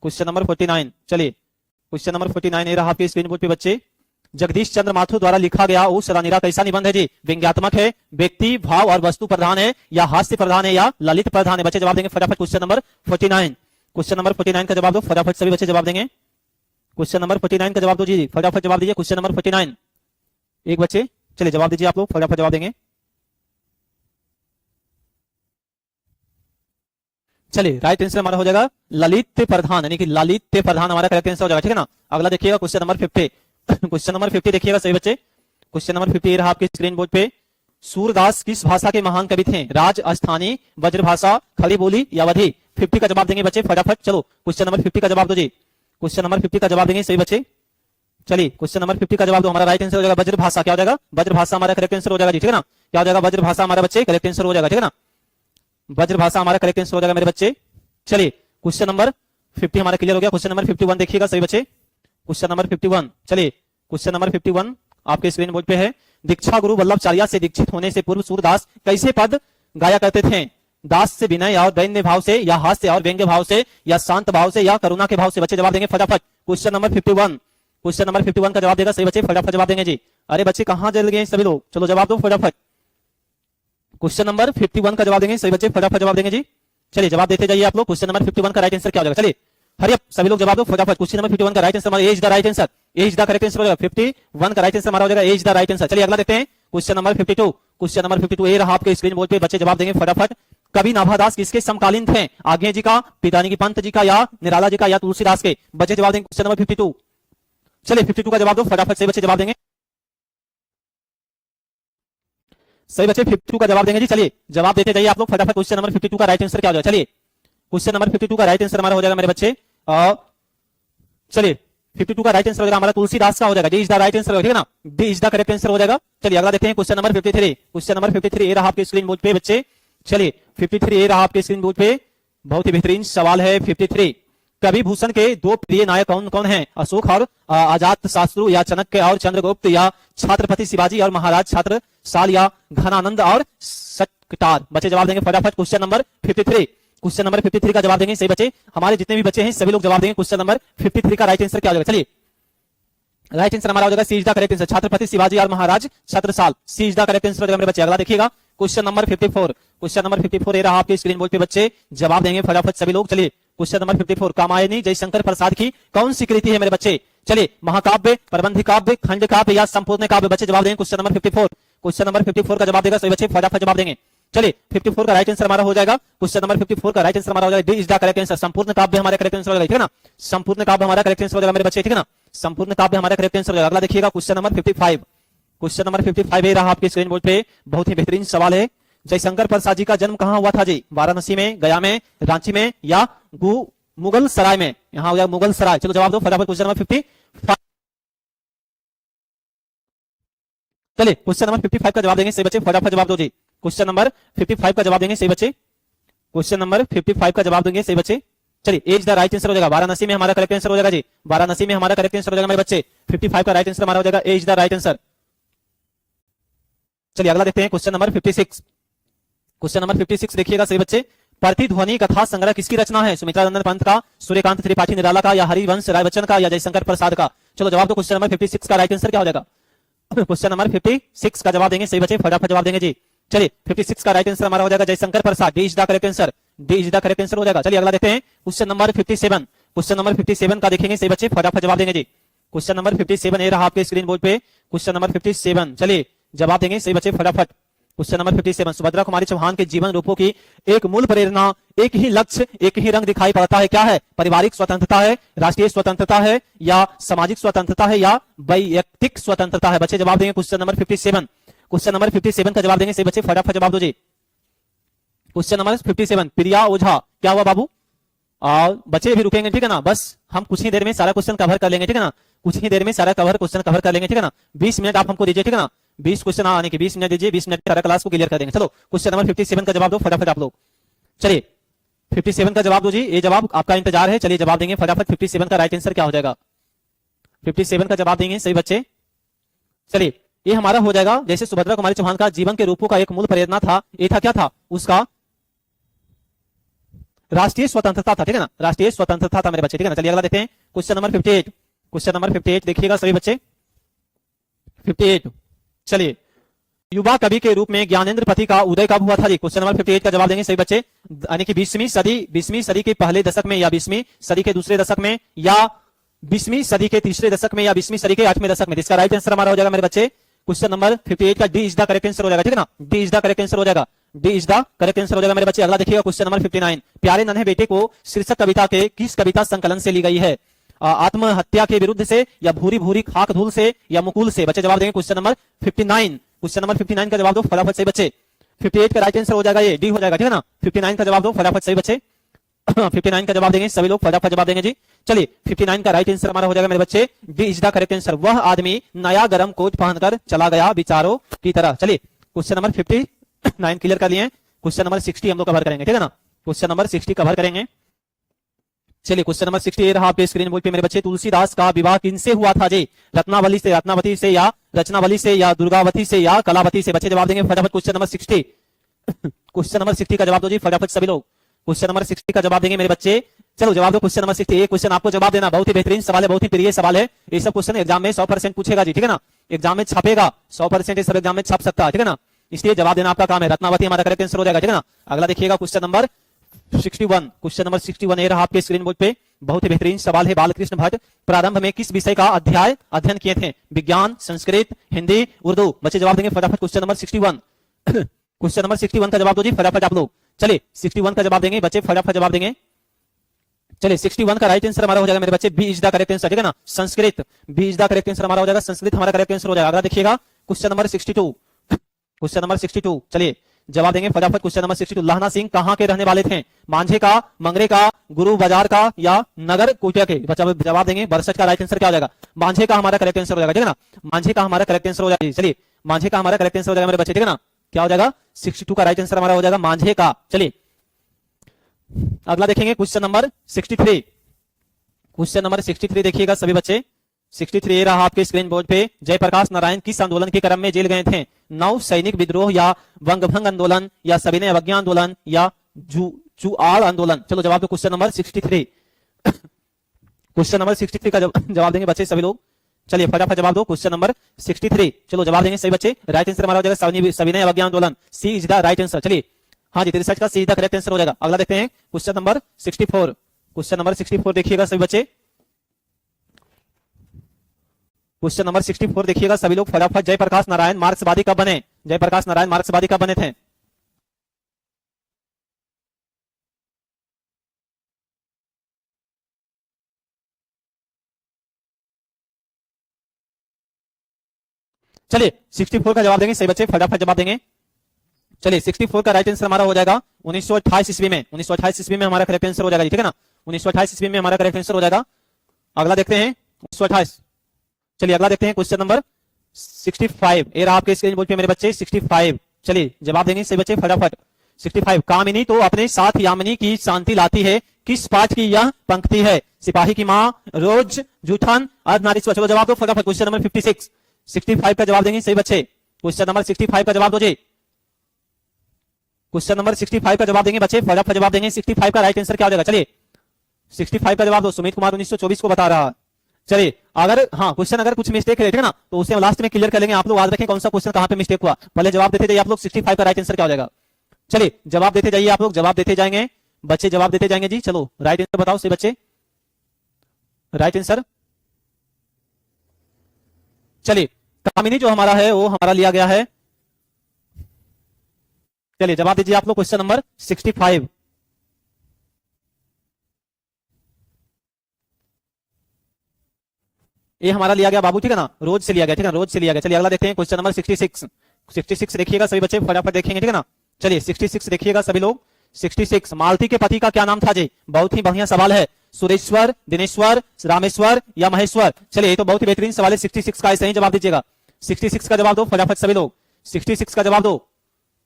क्वेश्चन नंबर 49, चलिए क्वेश्चन नंबर 49 रहा आपके स्क्रीन बोर्ड पे बच्चे। जगदीश चंद्र माथुर द्वारा लिखा गया ओ सरानीरा कैसा निबंध है जी? व्यंग्यात्मक है, व्यक्ति भाव और वस्तु प्रधान है, या हास्य प्रधान है, या ललित प्रधान है? बच्चे जवाब देंगे फटाफट। Question number 49। क्वेश्चन नंबर 49 का जवाब दो फटाफट, सभी बच्चे जवाब देंगे। क्वेश्चन नंबर 49 का जवाब दो जी, फटाफट जवाब दीजिए। क्वेश्चन नंबर 49 एक बच्चे, चलिए जवाब दीजिए आप लोग, फटाफट जवाब देंगे। चलिए राइट आंसर हमारा हो जाएगा ललित प्रधान, यानी कि ललित प्रधान हमारा करेक्ट आंसर हो जाएगा, ठीक है ना? अगला देखिएगा क्वेश्चन नंबर 50। क्वेश्चन नंबर 50 देखिएगा सही बच्चे। क्वेश्चन नंबर 50 रहा आपके स्क्रीन बोर्ड पे। सूरदास किस भाषा के महान कवि थे? राजस्थानी, ब्रजभाषा, खड़ी बोली या अवधी? 50 का जवाब देंगे बच्चे फटाफट। चलो क्वेश्चन नंबर 50 का जवाब दो जी। क्वेश्चन नंबर 50 का जवाब देंगे सही बच्चे। चलिए क्वेश्चन नंबर 50 का जवाब दो। हमारा राइट आंसर हो जाएगा ब्रजभाषा। क्या हो जाएगा? ब्रजभाषा हमारा करेक्ट आंसर हो जाएगा जी, ठीक है ना? क्या हो जाएगा? ब्रजभाषा हमारा बच्चे करेक्ट आंसर हो जाएगा, ठीक है ना? ब्रजभाषा हमारा करेक्ट आंसर हो जाएगा मेरे बच्चे। चलिए क्वेश्चन नंबर 50 हमारा क्लियर हो गया। क्वेश्चन नंबर 51 देखिएगा सही बच्चे। क्वेश्चन नंबर 51, चलिए क्वेश्चन नंबर 51 आपके स्क्रीन बोर्ड पे है। दीक्षा गुरु वल्लभचार्य से दीक्षित होने से पूर्व सूरदास कैसे पद गाया करते थे? दास से विनय और दैन्य भाव से, या हास्य और व्यंग्य भाव से, या शांत भाव से, या करुणा के भाव से? बच्चे जवाब देंगे फटाफट। Question number 51। क्वेश्चन नंबर 51 का जवाब देगा सही बच्चे, फटाफट जवाब देंगे जी। अरे बच्चे कहां जल गए सभी लोग? चलो जवाब दो फटाफट। क्वेश्चन नंबर 51 का जवाब देंगे सही बच्चे, फटाफट जवाब देंगे जी। चलिए जवाब देते जाइए आप लोग। क्वेश्चन नंबर 51 का राइट आंसर क्या हो जाएगा? चलिए हरी अप सभी लोग जवाब दो फटाफट। क्वेश्चन नंबर 51 का राइट आंसर हमारा as the right answer, as the correct answer हो जाएगा। 51 का राइट आंसर हमारा हो जाएगा एज द राइट आंसर। चलिए अगला देखते हैं क्वेश्चन नंबर 52। क्वेश्चन नंबर 52 ए रहा आपके स्क्रीन बोर्ड पे, बच्चे जवाब देंगे फटाफट। कवि नाभादास किसके समकालीन थे? आज्ञे जी का, पितानी की पंत जी का, या निराला जी का, या तुलसीदास के? बच्चे जवाब देंगे क्वेश्चन नंबर 52। चलिए 52 का जवाब दो फटाफट, सही बच्चे जवाब देंगे। सही बच्चे 52 का जवाब देंगे जी। चलिए जवाब देते जाइए आप लोग फटाफट। क्वेश्चन नंबर 52 का राइट आंसर क्या हो जाएगा? चलिए क्वेश्चन नंबर 52 का राइट आंसर हमारा हो जाएगा मेरे बच्चे। चलिए 52 का राइट आंसर हो जाएगा हमारा तुलसीदास का हो जाएगा। D is the right answer, ठीक है ना? D is the correct answer हो जाएगा। चलिए अगला देखते हैं क्वेश्चन नंबर 53। क्वेश्चन नंबर 53 ए रहा आपके स्क्रीन बोर्ड पे बच्चे। चलिए 53 ए रहा आपके स्क्रीन बोर्ड पे। बहुत ही बेहतरीन सवाल है 53। कवि भूषण के दो प्रिय नायक कौन कौन हैं? अशोक और अजात शत्रु, या चाणक्य और चंद्रगुप्त, या छत्रपति शिवाजी और महाराज छत्रसाल, या घनानंद और सकटार? बच्चे जवाब देंगे फटाफट। Question number 53। क्वेश्चन नंबर 53 का जवाब देंगे सही बच्चे। हमारे जितने भी बच्चे हैं सभी लोग जवाब देंगे। क्वेश्चन नंबर 53 का राइट आंसर क्या हो जाएगा? चलिए राइट आंसर हमारा हो जाएगा C is the correct answer, Chhatrapati Shivaji और Maharaj Chhatrasal. C is the correct answer हो जाएगा मेरे बच्चे। अगला देखिएगा क्वेश्चन नंबर 54। क्वेश्चन नंबर 54 ये रहा आपके स्क्रीन बोर्ड पे बच्चे, जवाब देंगे फटाफट सभी लोग। चलिए क्वेश्चन नंबर 54, कामायनी जयशंकर प्रसाद की कौन सी कृति है मेरे बच्चे? चलिए महाकाव्य, प्रबंध काव्य, खंड काव्य, या संपूर्ण काव्य? बच्चे जवाब देंगे क्वेश्चन नंबर 54। क्वेश्चन नंबर 54 का जवाब देगा सभी बच्चे, फटाफट जवाब देंगे। चलिए 54 का राइट आंसर हमारा हो जाएगा। क्वेश्चन नंबर 54 का राइट आंसर हमारा हो जाएगा D is the correct answer, संपूर्ण काव्य हमारा करेक्ट आंसर हो जाएगा, ठीक है ना? संपूर्ण काव्य हमारा करेक्ट आंसर हो जाएगा मेरे बच्चे, ठीक है ना? संपूर्ण काव्य हमारा करेक्ट आंसर हो जाएगा। अगला देखिएगा क्वेश्चन नंबर 55। क्वेश्चन नंबर 55 ये रहा आपके स्क्रीन बोर्ड पे। बहुत ही बेहतरीन सवाल है। जयशंकर प्रसाद जी का जन्म कहां हुआ था जी? वाराणसी में, गया में, रांची में, या मुगल सराय में? यहां हो गया मुगल सराय। चलो जवाब दो फटाफट क्वेश्चन नंबर 55। चलिए क्वेश्चन नंबर 55 का जवाब देंगे सही बच्चे, फटाफट जवाब दो जी। क्वेश्चन नंबर 55 का जवाब देंगे सही बच्चे। क्वेश्चन नंबर 55 का जवाब देंगे सही बच्चे। चलिए एज द राइट आंसर हो जाएगा, वाराणसी में हमारा करेक्ट आंसर हो जाएगा जी। वाराणसी में हमारा करेक्ट आंसर हो जाएगा मेरे बच्चे। 55 का राइट आंसर हमारा हो जाएगा एज द राइट आंसर। चलिए अगला देखते हैं क्वेश्चन नंबर 56। क्वेश्चन नंबर 56 देखिएगा सही बच्चे। प्रतिध्वनि कथा संग्रह किसकी रचना है? सुमित्रा नंदन पंत का, सूर्यकांत त्रिपाठी निराला का, या हरिवंश राय बच्चन का, या जयशंकर प्रसाद का? चलो जवाब दो। क्वेश्चन नंबर 56 का राइट आंसर क्या हो जाएगा? क्वेश्चन नंबर 56 का जवाब देंगे सही बच्चे, फटाफट जवाब देंगे जी। चलिए 56 का राइट आंसर हमारा हो जाएगा Jaishankar Prasad. D is the correct answer, D is the correct answer हो जाएगा। चलिए अगला देखते हैं क्वेश्चन नंबर 57। क्वेश्चन नंबर 57 का देखेंगे सही बच्चे, फटाफट जवाब देंगे जी। क्वेश्चन नंबर 57 ये रहा आपके स्क्रीन बोर्ड पे। क्वेश्चन नंबर 57, चलिए जवाब देंगे सही बच्चे फटाफट। क्वेश्चन नंबर 57, सुभद्रा कुमारी चौहान के जीवन रूपों की एक मूल प्रेरणा, एक ही लक्ष्य, एक ही रंग दिखाई पड़ता है, क्या है? पारिवारिक स्वतंत्रता है, राष्ट्रीय स्वतंत्रता है, या सामाजिक स्वतंत्रता है, या वैयक्तिक स्वतंत्रता है? बच्चे जवाब देंगे क्वेश्चन नंबर 57। क्वेश्चन नंबर 57 का जवाब देंगे सही बच्चे, फटाफट जवाब दो जी। क्वेश्चन नंबर 57, प्रिया ओझा, क्या हुआ बाबू? और बच्चे भी रुकेंगे, ठीक है ना, बस हम कुछ ही देर में सारा क्वेश्चन कवर कर लेंगे, ठीक है ना, कुछ ही देर में सारा क्वेश्चन कवर कर लेंगे, ठीक है ना। 20 मिनट आप हमको दीजिए, ठीक है ना, 20 क्वेश्चन आने के 20 मिनट दीजिए, 20 मिनट सारा क्लास को क्लियर कर देंगे। चलो क्वेश्चन नंबर 57 का जवाब दो फटाफट आप लोग। चलिए 57 का जवाब दो जी, ये जवाब आपका इंतजार है, चलिए जवाब देंगे फटाफट। 57 का राइट आंसर क्या हो जाएगा? 57 का जवाब देंगे सही बच्चे। चलिए ये हमारा हो जाएगा, जैसे सुभद्रा कुमारी चौहान का जीवन के रूपों का एक मूल प्रेरणा था, ये था क्या था उसका? राष्ट्रीय स्वतंत्रता था, ठीक है ना, राष्ट्रीय स्वतंत्रता था मेरे बच्चे, ठीक है ना। चलिए अगला देखते हैं क्वेश्चन नंबर 58। क्वेश्चन नंबर 58 देखिएगा सभी बच्चे, 58। चलिए युवा कवि के रूप में ज्ञानेंद्र पति का उदय कब हुआ था जी? क्वेश्चन नंबर 58 का जवाब देंगे सही बच्चे, यानी कि 20वीं सदी के पहले दशक में, या 20वीं सदी के दूसरे दशक में, या 20वीं सदी के तीसरे दशक में, या 20वीं सदी के 8वें दशक में। इसका राइट आंसर हमारा हो जाएगा मेरे बच्चे क्वेश्चन नंबर 58 का D is the correct answer हो जाएगा, ठीक है ना, D is the correct answer हो जाएगा, D is the correct answer हो जाएगा मेरे बच्चे। अगला देखिएगा क्वेश्चन नंबर 59, प्यारे नन्हे बेटे को शीर्षक कविता के किस कविता संकलन से ली गई है? आत्महत्या के विरुद्ध से, या भूरी भूरी खाक धूल से, या मुकुल से? बच्चे जवाब देंगे क्वेश्चन नंबर 59। क्वेश्चन नंबर 59 का जवाब दो फटाफट सही बच्चे। 58 का राइट आंसर हो जाएगा ये डी हो जाएगा, ठीक है ना। 59 का जवाब दो फटाफट सही बच्चे। 59 का जवाब देंगे सभी लोग, फटाफट जवाब देंगे जी। चलिए 59 का राइट आंसर हमारा हो जाएगा मेरे बच्चे, D is the correct answer. वह आदमी नया गरम कोट पहनकर चला गया विचारों की तरह। चलिए क्वेश्चन नंबर 59 क्लियर कर लिए। क्वेश्चन नंबर 60 हम लोग कवर करेंगे, ठीक है ना, क्वेश्चन नंबर 60 कवर करेंगे। चलिए क्वेश्चन नंबर 60 ये रहा आपके स्क्रीन बोर्ड पे मेरे बच्चे, तुलसीदास का विवाह किनसे हुआ था जी? रत्नावली से, रत्नावती से, या रचनावली से, या दुर्गावती से, या कलावती से? बच्चे जवाब देंगे फटाफट क्वेश्चन नंबर 60। क्वेश्चन नंबर 60 का जवाब दो जी फटाफट सभी लोग। क्वेश्चन नंबर 60 का जवाब देंगे मेरे बच्चे, चलो जवाब दो क्वेश्चन नंबर 60। ये क्वेश्चन आपको जवाब देना बहुत ही बेहतरीन सवाल है, बहुत ही प्रिय सवाल है। ये सब क्वेश्चन एग्जाम में 100% पूछेगा जी, ठीक है ना, एग्जाम में छपेगा 100%, ये सब एग्जाम में छप सकता है, ठीक है ना, इसलिए जवाब देना आपका काम है। रत्नावती हमारा करेक्ट आंसर हो जाएगा, ठीक है ना। अगला देखिएगा क्वेश्चन नंबर 61। क्वेश्चन नंबर 61 ये रहा आपके स्क्रीन बोर्ड पे, बहुत ही बेहतरीन सवाल है। बालकृष्ण भट्ट प्रारंभ में किस विषय का अध्ययन किए थे? विज्ञान, संस्कृत, हिंदी, उर्दू? बच्चे जवाब देंगे फटाफट क्वेश्चन नंबर 61। क्वेश्चन नंबर 61 का जवाब दो जी फटाफट आप लोग। चलिए 61 का जवाब देंगे बच्चे, फटाफट जवाब देंगे। चलिए 61 का राइट आंसर हमारा हो जाएगा मेरे बच्चे, B is the correct answer, ठीक है ना, Sanskrit, B is the correct answer हमारा हो जाएगा, संस्कृत हमारा करेक्ट आंसर हो जाएगा। अगला देखिएगा क्वेश्चन नंबर 62। क्वेश्चन नंबर 62 चलिए जवाब देंगे फटाफट क्वेश्चन नंबर 62। लहना सिंह कहां के रहने वाले थे? मांझे का, मंगरे का, गुरु बाजार का, या नगर कुटिया के? बच्चा जवाब देंगे 62 का राइट आंसर क्या हो जाएगा? मांझे का हमारा करेक्ट आंसर हो जाएगा, ठीक है ना, मांझे का हमारा करेक्ट आंसर हो जाएगा। चलिए मांझे का हमारा करेक्ट आंसर हो जाएगा मेरे बच्चे, ठीक है ना, क्या हो जाएगा? 62 का राइट आंसर हमारा हो जाएगा मांझे का। चलिए अगला देखेंगे क्वेश्चन नंबर 63। क्वेश्चन नंबर 63 देखिएगा सभी बच्चे, 63 रहा आपके स्क्रीन बोर्ड पे। जयप्रकाश नारायण किस आंदोलन के क्रम में जेल गए थे? नव सैनिक विद्रोह, या वंगभंग आंदोलन, या सविनय अवज्ञा आंदोलन, या जुआड़ आंदोलन? चलो जवाब दो क्वेश्चन नंबर 63। क्वेश्चन नंबर 63 का जवाब देंगे बच्चे सभी लोग। चलिए फटाफट जवाब दो क्वेश्चन नंबर 63। चलो जवाब देंगे सही बच्चे, राइट आंसर हमारा हो जाएगा सविनय अवज्ञा आंदोलन, सी इज द राइट आंसर। चलिए हाँ जी 63 का सी इज द करेक्ट आंसर हो जाएगा। अगला देखते हैं क्वेश्चन नंबर 64। क्वेश्चन नंबर 64 देखिएगा सभी बच्चे, क्वेश्चन नंबर 64 देखिएगा सभी लोग फटाफट। जयप्रकाश नारायण मार्क्सवादी कब बने? जयप्रकाश नारायण मार्क्सवादी कब बने थे? चलिए 64 का जवाब देंगे सही बच्चे, फटाफट जवाब देंगे। चलिए 64 का राइट आंसर हमारा हो जाएगा 1928 ईस्वी में, 1928 ईस्वी में हमारा करेक्ट आंसर हो जाएगा, ठीक है ना, 1928 ईस्वी में हमारा करेक्ट आंसर हो जाएगा। अगला देखते हैं 1928। चलिए अगला देखते हैं क्वेश्चन नंबर 65। ये रहा आपके स्क्रीन बोर्ड पे मेरे बच्चे 65। चलिए जवाब देंगे सही बच्चे फटाफट। 65 कामिनी तो अपने साथ यामिनी की शांति लाती है, किस पाठ की यह पंक्ति है? सिपाही की मां, रोज, जूठन, अर्धनारीश्वर? चलो जवाब दो फटाफट क्वेश्चन नंबर 56। 65 का जवाब देंगे सही बच्चे, क्वेश्चन नंबर 65 का जवाब दो जी। क्वेश्चन नंबर 65 का जवाब देंगे बच्चे, फटाफट जवाब देंगे। 65 का राइट आंसर क्या हो जाएगा? चलिए 65 का जवाब दो। सुमित कुमार 1924 को बता रहा है। चलिए अगर हाँ क्वेश्चन अगर कुछ मिस्टेक है, ठीक है ना, तो उसे हम लास्ट में क्लियर कर लेंगे। आप लोग याद रखें कौन सा क्वेश्चन कहां पे मिस्टेक हुआ। पहले जवाब देते जाइए आप लोग, 65 का राइट आंसर क्या हो जाएगा? चलिए जवाब देते जाइए आप लोग, जवाब देते जाएंगे बच्चे, जवाब देते जाएंगे जी। चलो राइट आंसर बताओ सही बच्चे, राइट आंसर। चलिए कामिनी जो हमारा है वो हमारा लिया गया है। चलिए जवाब दीजिए आप लोग क्वेश्चन नंबर 65। ये हमारा लिया गया बाबू, ठीक है ना, रोज से लिया गया, ठीक है, रोज से लिया गया। चलिए अगला देखते हैं क्वेश्चन नंबर 66। 66 देखिएगा सभी बच्चे, फटाफट देखेंगे, ठीक है ना। चलिए 66 देखिएगा सभी लोग। 66, मालती के पति का क्या नाम था जी? बहुत ही बढ़िया सवाल है। सुरेश्वर, दिनेश्वर, रामेश्वर या महेश्वर? चलिए ये तो बहुत ही बेहतरीन सवाल है। 66 का सही जवाब दीजिएगा। 66 का जवाब दो फटाफट सभी लोग। 66 का जवाब दो।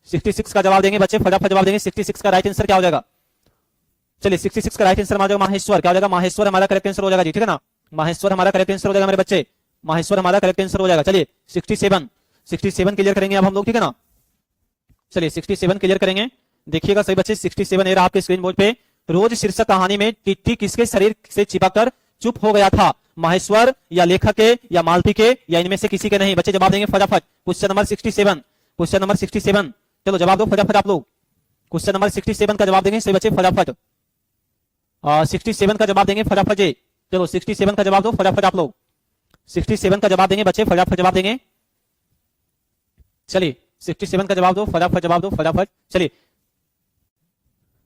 66 का जवाब देंगे बच्चे, फटाफट जवाब देंगे। 66 का राइट आंसर क्या हो जाएगा? चलिए 66 का राइट आंसर हमारा माहेश्वर, क्या हो जाएगा? माहेश्वर हमारा करेक्ट आंसर हो जाएगा जी, ठीक है ना। माहेश्वर हमारा करेक्ट आंसर हो जाएगा मेरे बच्चे, माहेश्वर हमारा करेक्ट आंसर हो जाएगा। चलिए 67 क्लियर करेंगे अब हम लोग, ठीक है ना। चलिए 67 क्लियर करेंगे। देखिएगा सही बच्चे 67 ये रहा आपके स्क्रीन बोर्ड पे। रोज शीर्षक कहानी में टिट्टी किसके शरीर से चिपककर चुप हो गया था? माहेश्वर या लेखक के या मालती के या इनमें से किसी के? नहीं बच्चे जवाब देंगे फटाफट। क्वेश्चन नंबर 67, क्वेश्चन नंबर 67, चलो जवाब दो फटाफट आप लोग। क्वेश्चन नंबर 67 का जवाब देंगे सही बच्चे फटाफट। 67 का जवाब देंगे फटाफट जी। चलो 67 का जवाब दो फटाफट आप लोग। 67 का जवाब देंगे बच्चे, फटाफट जवाब देंगे। चलिए 67 का जवाब दो फटाफट, जवाब दो फटाफट। चलिए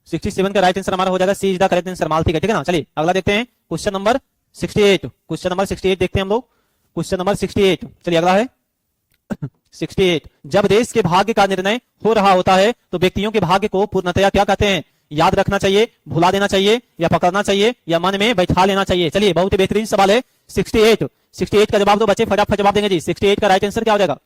67 का राइट आंसर हमारा हो जाएगा C is the correct answer, मालती का, ठीक है ना। चलिए अगला देखते हैं क्वेश्चन नंबर 68, क्वेश्चन नंबर 68 देखते हैं हम लोग। क्वेश्चन नंबर 68, चलिए अगला है 68। जब देश के भाग्य का निर्णय हो रहा होता है तो व्यक्तियों के भाग्य को पूर्णतया क्या कहते हैं? याद रखना चाहिए, भुला देना चाहिए या पकड़ना चाहिए या मन में बैठा लेना चाहिए? चलिए बहुत ही बेहतरीन सवाल है। 68 का जवाब दो बच्चे, फटाफट जवाब देंगे जी। 68 का राइट आंसर क्या हो जाएगा?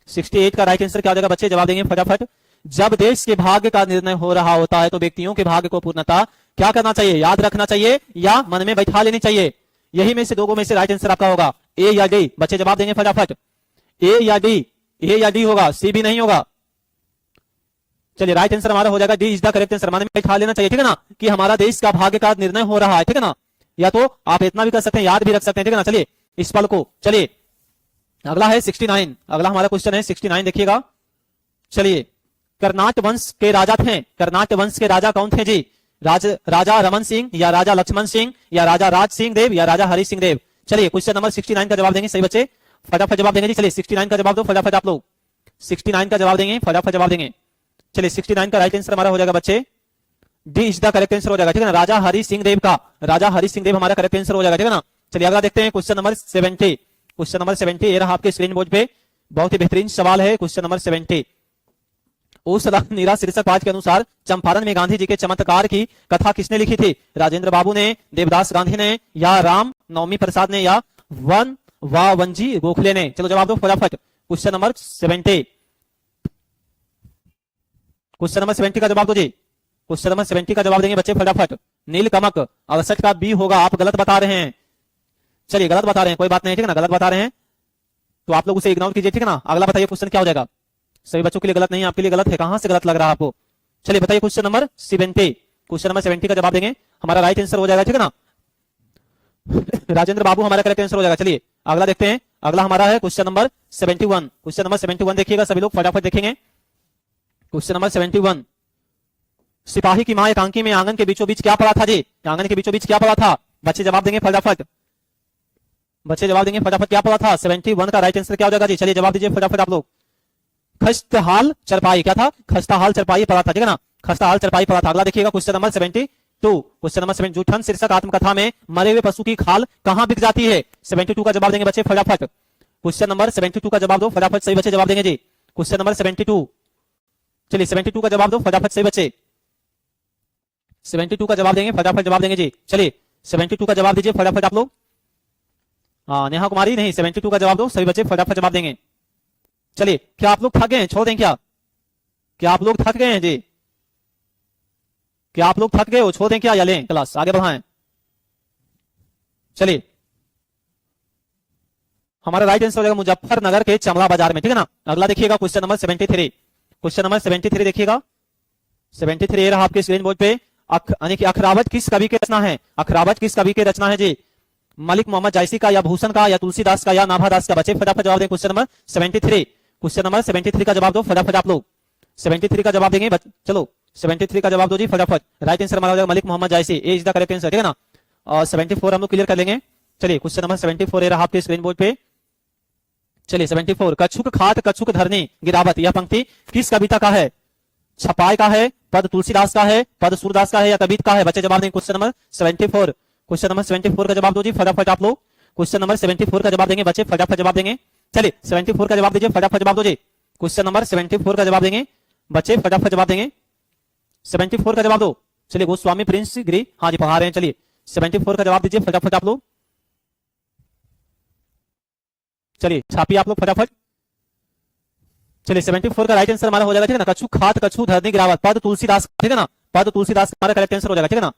68 का राइट आंसर क्या हो जाएगा बच्चे? जवाब देंगे फटाफट। जब देश के भाग्य का निर्णय हो रहा होता है तो व्यक्तियों के भाग्य को पूर्णता क्या करना चाहिए? याद रखना चाहिए या मन में बैठा लेनी चाहिए? यही में से दोगों में से राइट आंसर आपका होगा, ए या डी? बच्चे जवाब देंगे फटाफट। ए या डी? ए या डी होगा, सी भी नहीं होगा। चलिए राइट आंसर हमारा हो जाएगा D is the correct answer. मन में बैठा लेना चाहिए, ठीक है ना, कि हमारा देश का भाग्य का निर्णय हो रहा है, ठीक है ना। या तो आप इतना भी कर सकते हैं, याद भी रख सकते हैं, ठीक है ना। चलिए इस पल को, चलिए अगला है 69, अगला हमारा क्वेश्चन है 69 देखिएगा। चलिए कर्नाट वंश के राजा थे, कर्नाट वंश के राजा कौन थे जी? राजा रमन सिंह या राजा लक्ष्मण सिंह या राजा राज सिंह देव या राजा हरि सिंह देव? चलिए क्वेश्चन नंबर 69 का जवाब देंगे सही बच्चे, फटाफट जवाब देंगे जी। चलिए 69 का जवाब दो फटाफट आप लोग। 69 का जवाब देंगे, फटाफट जवाब देंगे। चलिए 69 का राइट आंसर हमारा हो जाएगा बच्चे, D is the correct answer हो जाएगा, ठीक है ना। राजा हरि सिंह देव का, राजा हरि सिंह देव हमारा करेक्ट आंसर हो जाएगा, ठीक है ना। चलिए अगला देखते हैं क्वेश्चन नंबर 70, क्वेश्चन नंबर 70 ये रहा आपके स्क्रीन बोर्ड पे। बहुत ही बेहतरीन सवाल है क्वेश्चन नंबर 70। उस नीरा शीर्षक पाठ के अनुसार चंपारण में गांधी जी के चमत्कार की कथा किसने लिखी थी? राजेंद्र बाबू ने, देवदास गांधी ने या राम नवमी प्रसाद ने या वनजी गोखले ने? चलो जवाब दो फटाफट। क्वेश्चन नंबर 70, क्वेश्चन नंबर 70 का जवाब दो जी। क्वेश्चन नंबर 70 का जवाब देंगे बच्चे फटाफट। नीलकमक 68 का बी होगा, आप गलत बता रहे हैं। चलिए गलत बता रहे हैं, कोई बात नहीं, ठीक है ना, गलत बता रहे हैं तो आप लोग उसे इग्नोर कीजिए, ठीक है ना। अगला बताइए क्वेश्चन क्या हो जाएगा? सभी बच्चों के लिए गलत नहीं है, आपके लिए गलत है। कहां से गलत लग रहा है आपको? चलिए बताइए क्वेश्चन नंबर 70, क्वेश्चन नंबर 70 का जवाब देंगे, हमारा राइट आंसर हो जाएगा, ठीक है ना। राजेंद्र बाबू हमारा करेक्ट आंसर हो जाएगा। चलिए अगला देखते हैं, अगला हमारा है क्वेश्चन नंबर 71, क्वेश्चन नंबर 71 देखिएगा सभी लोग फटाफट देखेंगे। क्वेश्चन नंबर 71, सिपाही की मां एकांकी में आंगन के बीचों बीच क्या पड़ा था जी? आंगन के बीचों बीच क्या पड़ा था? बच्चे जवाब देंगे फटाफट, बच्चे जवाब देंगे फटाफट, क्या पड़ा था? 71 का राइट आंसर क्या हो जाएगा जी? चलिए जवाब दीजिए फटाफट आप लोग। खस्ताहाल चरपाई, क्या था? खस्ताहाल चरपाई पड़ा था, ठीक है ना, खस्ताहाल चरपाई पड़ा था। अगला देखिएगा क्वेश्चन नंबर 72, क्वेश्चन नंबर 72, जूठन शीर्षक आत्मकथा में मरे हुए पशु की खाल कहां बिक जाती है? 72 का जवाब देंगे बच्चे फटाफट। क्वेश्चन नंबर 72 का जवाब दो फटाफट, सही बच्चे जवाब देंगे जी। क्वेश्चन नंबर 72, चलिए 72 का जवाब दो फटाफट, सही बच्चे 72 का जवाब देंगे फटाफट, जवाब देंगे जी। चलिए 72 का जवाब दीजिए फटाफट आप लोग। नेहा कुमारी नहीं, 72 का जवाब दो सभी बच्चे फटाफट जवाब देंगे। चलिए क्या आप लोग थक गए हैं? छोड़ दें क्या? क्या आप लोग थक गए हैं जी? क्या आप लोग थक गए हो? छोड़ दें क्या या लें क्लास आगे बढ़ाएं? चलिए हमारा राइट आंसर हो जाएगा मुजफ्फरनगर के चमड़ा बाजार में, ठीक है ना। अगला देखिएगा क्वेश्चन नंबर 73, क्वेश्चन नंबर 73 देखिएगा। 73 रहा आपके स्क्रीन बोर्ड पे। यानी कि अखरावत किस कवि की रचना है? अखरावत किस कवि की रचना है जी? मलिक मोहम्मद जायसी का या भूषण का या तुलसीदास का या नाभादास का? बच्चे फटाफट जवाब दें। क्वेश्चन नंबर 73, क्वेश्चन नंबर 73 का जवाब दो फटाफट आप लोग। 73 का जवाब देंगे, चलो 73 का जवाब दो जी फटाफट। राइट आंसर हमारा हो जाएगा मलिक मोहम्मद जायसी, ए इज द करेक्ट आंसर, ठीक है ना। और 74 हम लोग क्लियर कर लेंगे। चलिए क्वेश्चन नंबर 74 ये रहा आपके स्क्रीन बोर्ड पे। चलिए 74, कछुक खात कछुक धरनी गिरावत, यह पंक्ति किस कविता का है? छपाई का है, पद तुलसीदास का है, पद सूरदास का है या कबीर का है? बच्चे जवाब देंगे क्वेश्चन नंबर 74, क्वेश्चन नंबर 74 का जवाब दो जी फटाफट आप लोग। क्वेश्चन नंबर 74 का जवाब देंगे बच्चे फटाफट जवाब देंगे। चलिए 74 का जवाब दीजिए फटाफट जवाब दो जी। क्वेश्चन नंबर 74 का जवाब देंगे बच्चे, फटाफट जवाब देंगे। 74 का जवाब दो। चलिए गोस्वामी प्रिंस गिरी, हाँ जी पढ़ा रहे हैं। चलिए 74 का जवाब दीजिए फटाफट आप लोग। चलिए छापिए आप लोग फटाफट। चलिए 74 का राइट आंसर हमारा हो जाएगा, ठीक है ना। कछु खात कछु धरनी गिरावत, पद तुलसीदास, ठीक है ना। पद तुलसीदास हमारा करेक्ट आंसर हो जाएगा, ठीक है ना।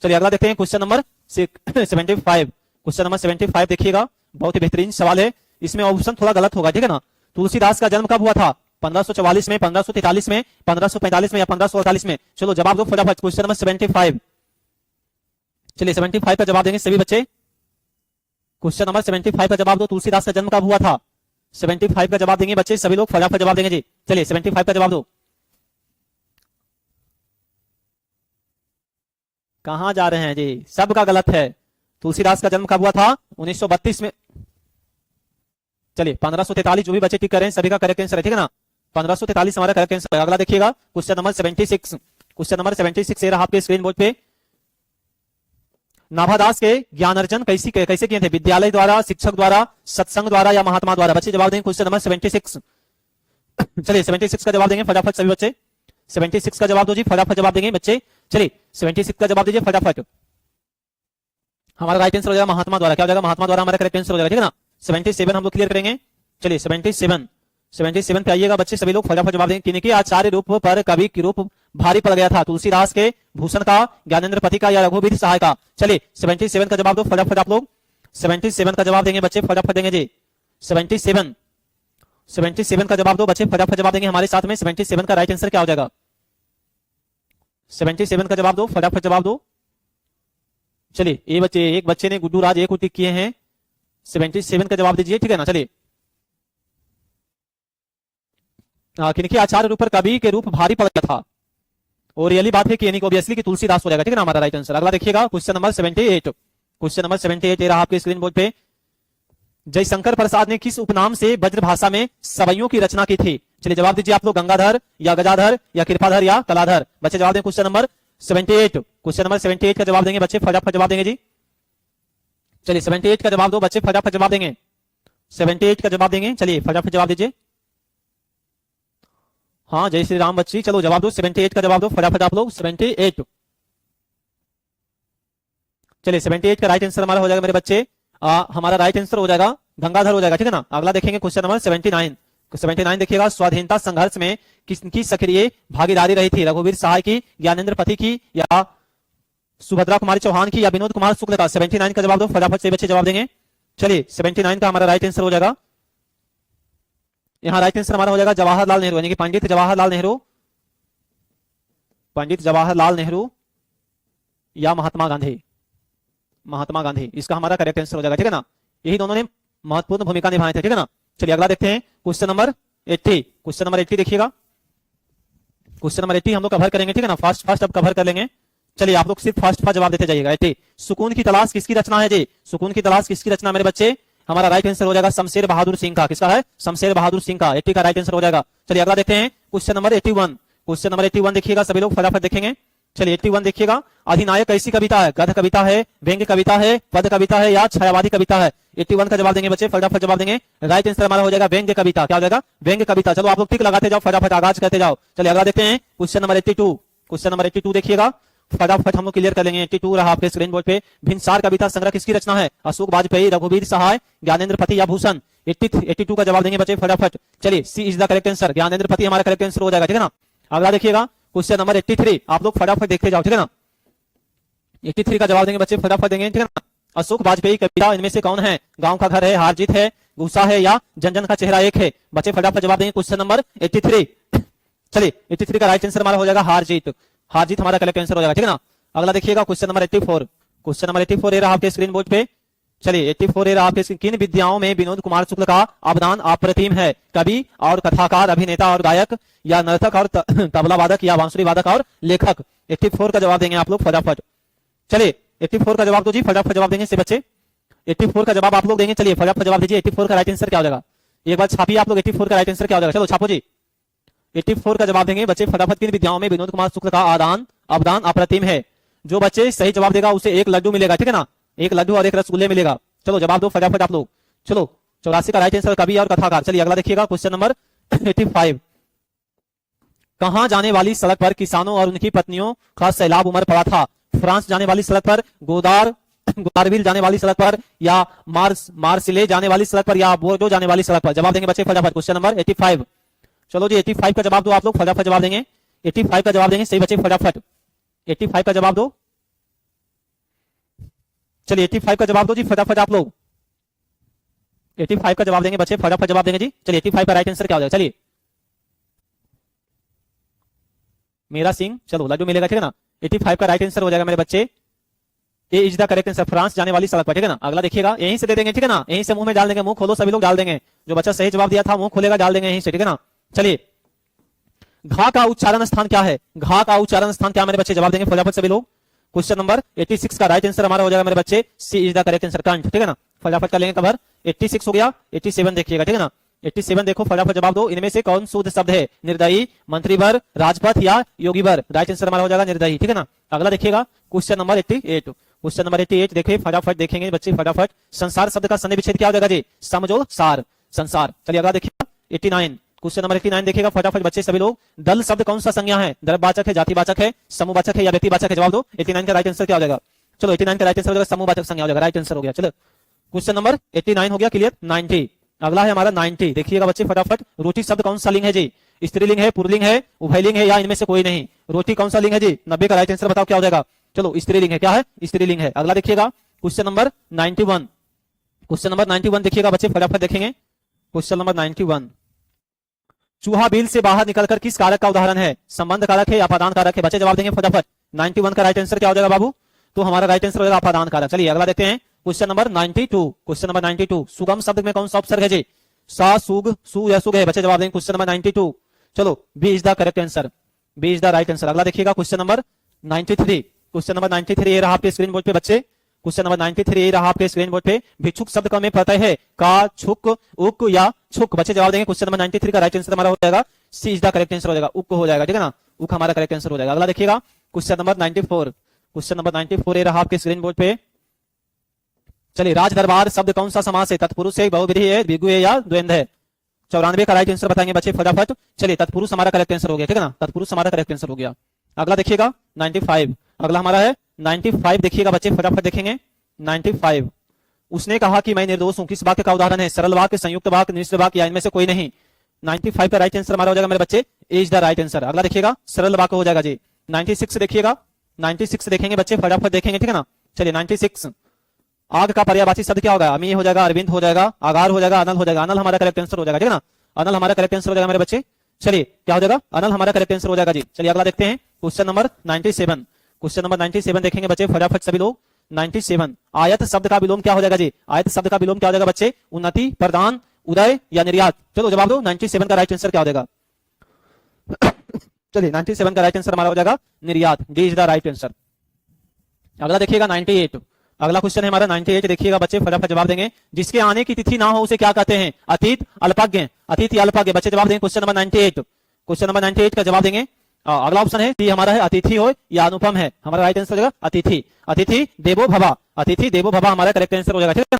चलिए अगला देखते हैं क्वेश्चन नंबर 75। क्वेश्चन नंबर 75 देखिएगा, बहुत ही बेहतरीन सवाल है। इसमें ऑप्शन थोड़ा गलत होगा, ठीक है ना। तुलसीदास का जन्म कब हुआ था? 1544 में, 1543 में, 1545 में या 1548 में? चलो जवाब दो फटाफट। Question number 75। चलिए 75 का जवाब देंगे सभी बच्चे। क्वेश्चन नंबर 75 का जवाब दो, तुलसीदास का जन्म कब हुआ था? 75 का जवाब देंगे बच्चे सभी लोग, फटाफट जवाब देंगे जी। चलिए 75 का जवाब दो। कहां जा रहे हैं जी, सबका गलत है। तुलसीदास का जन्म कब हुआ था? 1932 में। चलिए 1543, जो भी बच्चे टिक कर रहे हैं सभी का करेक्ट आंसर है, ठीक है ना। 1543 हमारा करेक्ट आंसर है। अगला देखिएगा क्वेश्चन नंबर 76। क्वेश्चन नंबर 76 ये रहा आपके स्क्रीन बोर्ड पे। नाभादास के ज्ञानार्जन कैसे किए थे? विद्यालय द्वारा, शिक्षक द्वारा, सत्संग द्वारा या महात्मा द्वारा? बच्चे जवाब देंगे क्वेश्चन नंबर 76। चलिए 76 का जवाब देंगे फटाफट सभी बच्चे। 76 का जवाब दो जी, फटाफट जवाब देंगे बच्चे। चलिए 76 का जवाब दीजिए फटाफट। हमारा राइट आंसर हो जाएगा महात्मा द्वारा। क्या हो जाएगा? महात्मा द्वारा हमारा करेक्ट आंसर हो जाएगा, ठीक है ना। 77 हम लोग क्लियर करेंगे। चलिए 77 पे आइएगा बच्चे सभी लोग, फटाफट जवाब देंगे। किनके आचार्य रूप पर कवि की रूप भारी पड़ गया था? तुलसीदास के, भूषण का, ज्ञानेंद्र पति का या रघुवीर सहाय का? चलिए 77 का जवाब दो फटाफट आप लोग। 77 का जवाब देंगे बच्चे, फटाफट देंगे जी। 77 का जवाब दो बच्चे, फटाफट जवाब देंगे हमारे साथ में। 77 का राइट आंसर क्या हो जाएगा? 77 का जवाब दो, फटाफट जवाब दो। चलिए एक बच्चे ने गुड्डू राज एक टिक किए हैं। 77 का जवाब दीजिए, ठीक है ना। चलिए किनके आचार्य रूप पर कवि के रूप भारी पड़ गया था? और रियली बात है कि यानी ऑब्वियसली कि तुलसीदास हो जाएगा, ठीक है ना हमारा राइट आंसर। अगला देखिएगा क्वेश्चन नंबर 78। क्वेश्चन नंबर 78 ये रहा आपके स्क्रीन बोर्ड पे। जयशंकर प्रसाद ने किस उपनाम से ब्रजभाषा में सवैयों की रचना की थी? चलिए जवाब दीजिए आप लोग। गंगाधर या गजाधर या कृपाधर या कलाधर? बच्चे जवाब दें क्वेश्चन नंबर 78। क्वेश्चन नंबर 78 का जवाब देंगे बच्चे, फटाफट जवाब देंगे जी। चलिए 78 का जवाब दो बच्चे, फटाफट जवाब देंगे। 78 का जवाब देंगे, चलिए फटाफट जवाब दीजिए। हाँ जय श्री राम बच्ची, चलो जवाब दो। 78 का जवाब दो फटाफट आप लोग। 78। चलिए 78 का राइट आंसर हमारा हो जाएगा मेरे बच्चे। हमारा राइट आंसर हो जाएगा गंगाधर हो जाएगा, ठीक है ना। अगला देखेंगे क्वेश्चन नंबर 79। 79 देखिएगा। स्वाधीनता संघर्ष में किसकी सक्रिय भागीदारी रही थी? रघुवीर सहाय की, ज्ञानेंद्र पति की या सुभद्रा कुमारी चौहान की या विनोद कुमार शुक्ल का? 79 का जवाब दो फटाफट से बच्चे जवाब देंगे। चलिए 79 का हमारा राइट आंसर हो जाएगा। यहां राइट आंसर हमारा हो जाएगा जवाहरलाल नेहरू, यानी कि पंडित जवाहरलाल नेहरू, पंडित जवाहरलाल नेहरू या महात्मा गांधी, महात्मा गांधी इसका हमारा करेक्ट आंसर हो जाएगा, ठीक है ना। यही दोनों ने महत्वपूर्ण भूमिका निभाए थे, ठीक है ना। चलिए अगला देखते हैं क्वेश्चन नंबर 80। क्वेश्चन नंबर 80 देखिएगा। क्वेश्चन नंबर 80 हम लोग कवर करेंगे, ठीक है ना। फास्ट अब कवर कर लेंगे। चलिए आप लोग सिर्फ फास्ट जवाब देते जाइएगा। 80 सुकून की तलाश किसकी रचना है जी? सुकून की तलाश किसकी रचना मेरे बच्चे? हमारा राइट आंसर हो जाएगा शमशेर बहादुर सिंह का। किसका है? शमशेर बहादुर सिंह का। 80 का राइट आंसर हो जाएगा। चलिए अगला देखते हैं क्वेश्चन नंबर 81। क्वेश्चन नंबर 81 देखिएगा सभी लोग, फटाफट देखेंगे। चलिए 81 देखिएगा। अधिनायक कैसी कविता है? गद्य कविता है, व्यंग्य कविता है, पद कविता है या छायावादी कविता है? 81 का जवाब देंगे बच्चे, फटाफट जवाब देंगे। राइट आंसर हमारा हो जाएगा व्यंग्य कविता। क्या हो जाएगा? व्यंग्य कविता। चलो आप लोग टिक लगाते जाओ, फटाफट आगाज करते जाओ। चलिए अगला देखते हैं क्वेश्चन नंबर 82। क्वेश्चन नंबर 82 देखिएगा, फटाफट हम लोग क्लियर कर लेंगे। 82 रहा आपके स्क्रीन बोर्ड पे। भिनसार कविता संग्रह किसकी रचना है? अशोक वाजपेयी, रघुवीर सहाय, ज्ञानेंद्र पति या भूषण? 82 का जवाब देंगे बच्चे फटाफट। चलिए C is the correct answer, Gyanendra Pati हमारा करेक्ट आंसर हो जाएगा, ठीक है ना। अगला देखिएगा क्वेश्चन नंबर 83। आप लोग फटाफट देखते जाओ, ठीक है ना। 83 का जवाब देंगे बच्चे, फटाफट देंगे, ठीक है ना। अशोक वाजपेयी कविता इनमें से कौन है? गांव का घर है, हार जीत है, गुस्सा है या जन जन का चेहरा एक है? बच्चे फटाफट जवाब देंगे क्वेश्चन नंबर 83। चलिए 83 का राइट आंसर हमारा हो जाएगा हार जीत। हार जीत हमारा करेक्ट आंसर हो जाएगा, ठीक है ना। अगला देखिएगा क्वेश्चन नंबर 84। क्वेश्चन नंबर 84 ये रहा आपके स्क्रीन बोर्ड पे। चलिए 84 ये रहा आपके। किन विद्याओं में विनोद कुमार शुक्ल का अवदान अप्रतिम है? कवि और कथाकार, अभिनेता और गायक या नर्तक और तबला वादक या बांसुरी वादक और लेखक? 84 का जवाब देंगे आप लोग फटाफट। चलिए 84 का जवाब दो जी, फटाफट जवाब देंगे से बच्चे। 84 का जवाब आप लोग देंगे, चलिए फटाफट जवाब दीजिए। 84 का राइट आंसर क्या हो जाएगा? एक बार छापिए आप लोग, 84 का राइट आंसर क्या हो जाएगा? चलो छापो जी। 84 का जवाब देंगे बच्चे फटाफट। किन विद्याओं में विनोद कुमार शुक्ल का अवदान अप्रतिम है? जो बच्चे सही जवाब देगा उसे एक लड्डू मिलेगा, ठीक है ना। एक लड्डू और एक रसगुल्ले मिलेगा। चलो जवाब दो फटाफट आप लोग। चलो 84 का राइट आंसर कवि और कथाकार। चलिए अगला देखिएगा क्वेश्चन नंबर 85 कहां जाने वाली सड़क पर किसानों और उनकी पत्नियों का सैलाब उमड़ पड़ा था? फ्रांस जाने वाली सड़क पर, गोदारविल जाने वाली सड़क पर, या मार्सिले जाने वाली सड़क पर, या बोर्डो जाने वाली सड़क पर? जवाब देंगे बच्चे फटाफट। Question number 85। चलो जी 85 का जवाब दो आप लोग, फटाफट जवाब देंगे। 85 का जवाब देंगे सही बच्चे, फटाफट 85 का जवाब दो। चलिए 85 का जवाब दो जी फटाफट आप लोग। 85 का जवाब देंगे बच्चे, फटाफट जवाब देंगे जी। चलिए 85 का राइट आंसर क्या हो जाएगा? चलिए मेरा सिंह, चलो लड्डू मिलेगा, ठीक है ना। 85 का राइट आंसर हो जाएगा मेरे बच्चे, A is the correct answer, France जाने वाली सड़क पर, ठीक है ना। अगला देखिएगा, यहीं से दे देंगे, ठीक है ना, यहीं से मुंह में डाल देंगे, मुंह खोलो सभी लोग डाल देंगे। जो बच्चा सही जवाब दिया था मुंह खोलेगा, डाल देंगे यहीं से, ठीक है ना। चलिए घा का उच्चारण स्थान क्या है? घा का उच्चारण स्थान क्या मेरे बच्चे? जवाब देंगे फटाफट सभी लोग। क्वेश्चन नंबर 86 का राइट आंसर हमारा हो जाएगा मेरे बच्चे, सी इज द करेक्ट आंसर, कंठ, ठीक है ना। फटाफट कर लेंगे कवर। 86 हो गया, 87 देखिएगा, ठीक है ना। 87 देखो, फटाफट जवाब दो। इनमें से कौन शुद्ध शब्द है? निर्दयी, मंत्रीवर, राजपथ या योगीवर? राइट आंसर हमारा हो जाएगा निर्दयी, ठीक है ना। अगला देखिएगा क्वेश्चन नंबर 88। क्वेश्चन नंबर 88 देखिए फटाफट देखेंगे बच्चे, फटाफट। संसार शब्द का सन्धि विच्छेद क्या हो जाएगा जी? समझो सार, संसार। चलिए अगला देखिएगा 89। क्वेश्चन नंबर 89 देखिएगा फटाफट बच्चे सभी लोग। दल शब्द कौन सा संज्ञा है? द्रव्यवाचक है, जातिवाचक है, समूहवाचक है, या व्यक्तिवाचक है? जवाब दो। 89 का राइट आंसर क्या हो जाएगा? चलो 89 का राइट आंसर हो जाएगा समूहवाचक संज्ञा हो जाएगा, राइट आंसर हो गया। चलो क्वेश्चन नंबर 89 हो गया क्लियर। 90 अगला है हमारा 90 देखिएगा बच्चे फटाफट। रोटी शब्द कौन सा लिंग है जी? स्त्रीलिंग है, पुल्लिंग है, उभयलिंग है, या इनमें से कोई नहीं? रोटी कौन सा लिंग है जी? 90 का राइट आंसर बताओ क्या हो जाएगा? चलो स्त्रीलिंग है, क्या है? स्त्रीलिंग है। अगला देखिएगा क्वेश्चन नंबर 91। क्वेश्चन नंबर 91 देखिएगा बच्चे फटाफट देखेंगे। क्वेश्चन नंबर 91, चूहा बिल से बाहर निकलकर किस कारक का उदाहरण है? संबंध कारक है या अपादान कारक है? बच्चे जवाब देंगे फटाफट। 91 का राइट आंसर क्या हो जाएगा बाबू? तो हमारा राइट आंसर हो जाएगा अपादान कारक। चलिए अगला देखते हैं क्वेश्चन नंबर 92। क्वेश्चन नंबर 92, सुगम शब्द में कौन सा उपसर्ग है जी? सा, सुग, सु या सुग है? बच्चे जवाब देंगे क्वेश्चन नंबर 92। चलो B is the correct answer, B is the right answer. अगला देखिएगा क्वेश्चन नंबर 93। क्वेश्चन नंबर 93 ये रहा आपके स्क्रीन बोर्ड पे बच्चे। क्वेश्चन नंबर 93 ये रहा आपके स्क्रीन बोर्ड पे। भिक्षुक शब्द का में प्रत्यय है का, छुक, उक या छुक? बच्चे जवाब देंगे क्वेश्चन नंबर 93 का राइट आंसर हमारा हो जाएगा, C is the correct answer हो जाएगा, उक हो जाएगा, ठीक है ना। उक हमारा करेक्ट आंसर हो जाएगा। अगला देखिएगा क्वेश्चन नंबर 94। क्वेश्चन नंबर 94 ये रहा आपके स्क्रीन बोर्ड पे। चलिए राज दरबार शब्द कौन सा समास है? तत्पुरुष है, बहुविधि है, द्विगु है, या द्वंद्व है? 94 का राइट आंसर बताएंगे बच्चे फटाफट। चलिए तत्पुरुष हमारा करेक्ट आंसर हो गया, ठीक है ना, तत्पुरुष हमारा करेक्ट आंसर हो गया। अगला देखिएगा 95। अगला हमारा है 95 देखिएगा बच्चे फटाफट देखेंगे। 95, उसने कहा कि मैं निर्दोष हूं, किस वाक्य का उदाहरण है? सरल वाक्य, संयुक्त वाक्य, मिश्र वाक्य, या इनमें से कोई नहीं? 95 का राइट आंसर हमारा हो जाएगा मेरे बच्चे, इज द राइट आंसर। अगला देखिएगा सरल वाक्य हो जाएगा जी। 96 देखिएगा, 96 देखेंगे बच्चे फटाफट देखेंगे, ठीक है ना। चलिए 96, आग का पर्यायवाची शब्द क्या होगा? अमी हो जाएगा, अरविंद हो जाएगा, आगार हो जाएगा, अनल हो जाएगा? अनल हमारा करेक्ट आंसर हो जाएगा, ठीक है ना। अनल हमारा करेक्ट आंसर हो जाएगा मेरे बच्चे। चलिए क्या हो जाएगा? अनल हमारा करेक्ट आंसर हो जाएगा जी। चलिए अगला देखते हैं क्वेश्चन नंबर 97। क्वेश्चन नंबर 97 देखेंगे बच्चे फटाफट सभी लोग। 97, आयत शब्द का विलोम क्या हो जाएगा जी? आयत शब्द का विलोम क्या हो जाएगा बच्चे? उन्नति, प्रदान, उदय या निर्यात? चलो जवाब दो। 97 का राइट आंसर क्या हो जाएगा? चलिए 97 का राइट आंसर हमारा हो जाएगा निर्यात, D is the right answer. अगला देखिएगा 98। अगला क्वेश्चन है हमारा 98 देखिएगा बच्चे फटाफट जवाब देंगे। जिसके आने की तिथि ना हो उसे क्या कहते हैं? अतीत, अल्पज्ञ, अतिथि, अल्पज्ञ? बच्चे जवाब देंगे क्वेश्चन नंबर 98। क्वेश्चन नंबर 98 का जवाब देंगे। अगला ऑप्शन है सी हमारा है अतिथि हो या अनुपम है? हमारा राइट आंसर हो जाएगा अतिथि। अतिथि देवो भवा, अतिथि देवो भवा हमारा करेक्ट आंसर हो जाएगा, ठीक है।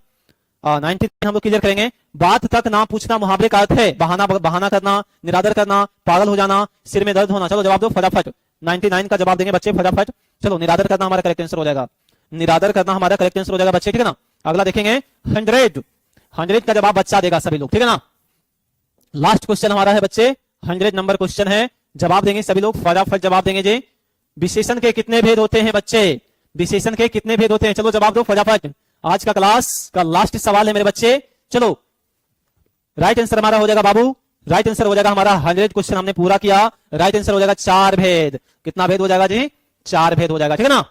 93 हम लोग क्लियर करेंगे। बात तक ना पूछना मुहावरे का अर्थ है बहाना करना, निरादर करना, पागल हो जाना, सिर में दर्द होना? चलो जवाब दो फटाफट। 99 का जवाब देंगे बच्चे फटाफट। चलो निरादर करना हमारा करेक्ट आंसर हो जाएगा, निरादर करना हमारा करेक्ट आंसर हो जाएगा बच्चे, ठीक है ना। अगला देखेंगे 100। 100 का जवाब बच्चा देगा सभी लोग, ठीक है ना। लास्ट क्वेश्चन हमारा है बच्चे 100 नंबर क्वेश्चन है, जवाब देंगे सभी लोग फटाफट जवाब देंगे जी। विशेषण के कितने भेद होते हैं बच्चे? विशेषण के कितने भेद होते हैं? चलो जवाब दो फटाफट। आज का क्लास का लास्ट सवाल है मेरे बच्चे। चलो राइट आंसर हमारा हो जाएगा बाबू, राइट आंसर हो जाएगा हमारा 100 क्वेश्चन हमने पूरा किया। राइट आंसर हो जाएगा 4 भेद। कितना भेद हो जाएगा जी? 4 भेद हो जाएगा, ठीक है ना।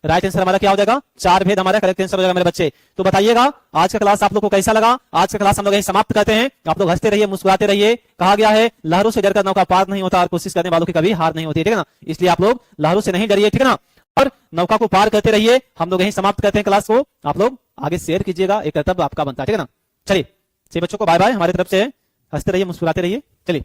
राइट आंसर हमारा क्या हो जाएगा? 4 भेद हमारा करेक्ट आंसर हो जाएगा मेरे बच्चे। तो बताइएगा आज का क्लास आप लोग को कैसा लगा? आज का क्लास हम लोग यही समाप्त करते हैं। आप लोग हंसते रहिए, मुस्कुराते रहिए। कहा गया है लहरों से डरकर नौका पार नहीं होता और कोशिश करने वालों की कभी हार नहीं होती, ठीक है ना। इसलिए आप लोग लहरों से नहीं डरिए, ठीक है ना, और नौका को पार करते रहिए। हम लोग यही समाप्त करते हैं क्लास को। आप लोग आगे शेयर कीजिएगा, एक कर्तव्य आपका बनता है, ठीक है ना। चलिए बच्चों को बाय बाय हमारी तरफ से। हंसते रहिए, मुस्कुराते रहिए। चलिए।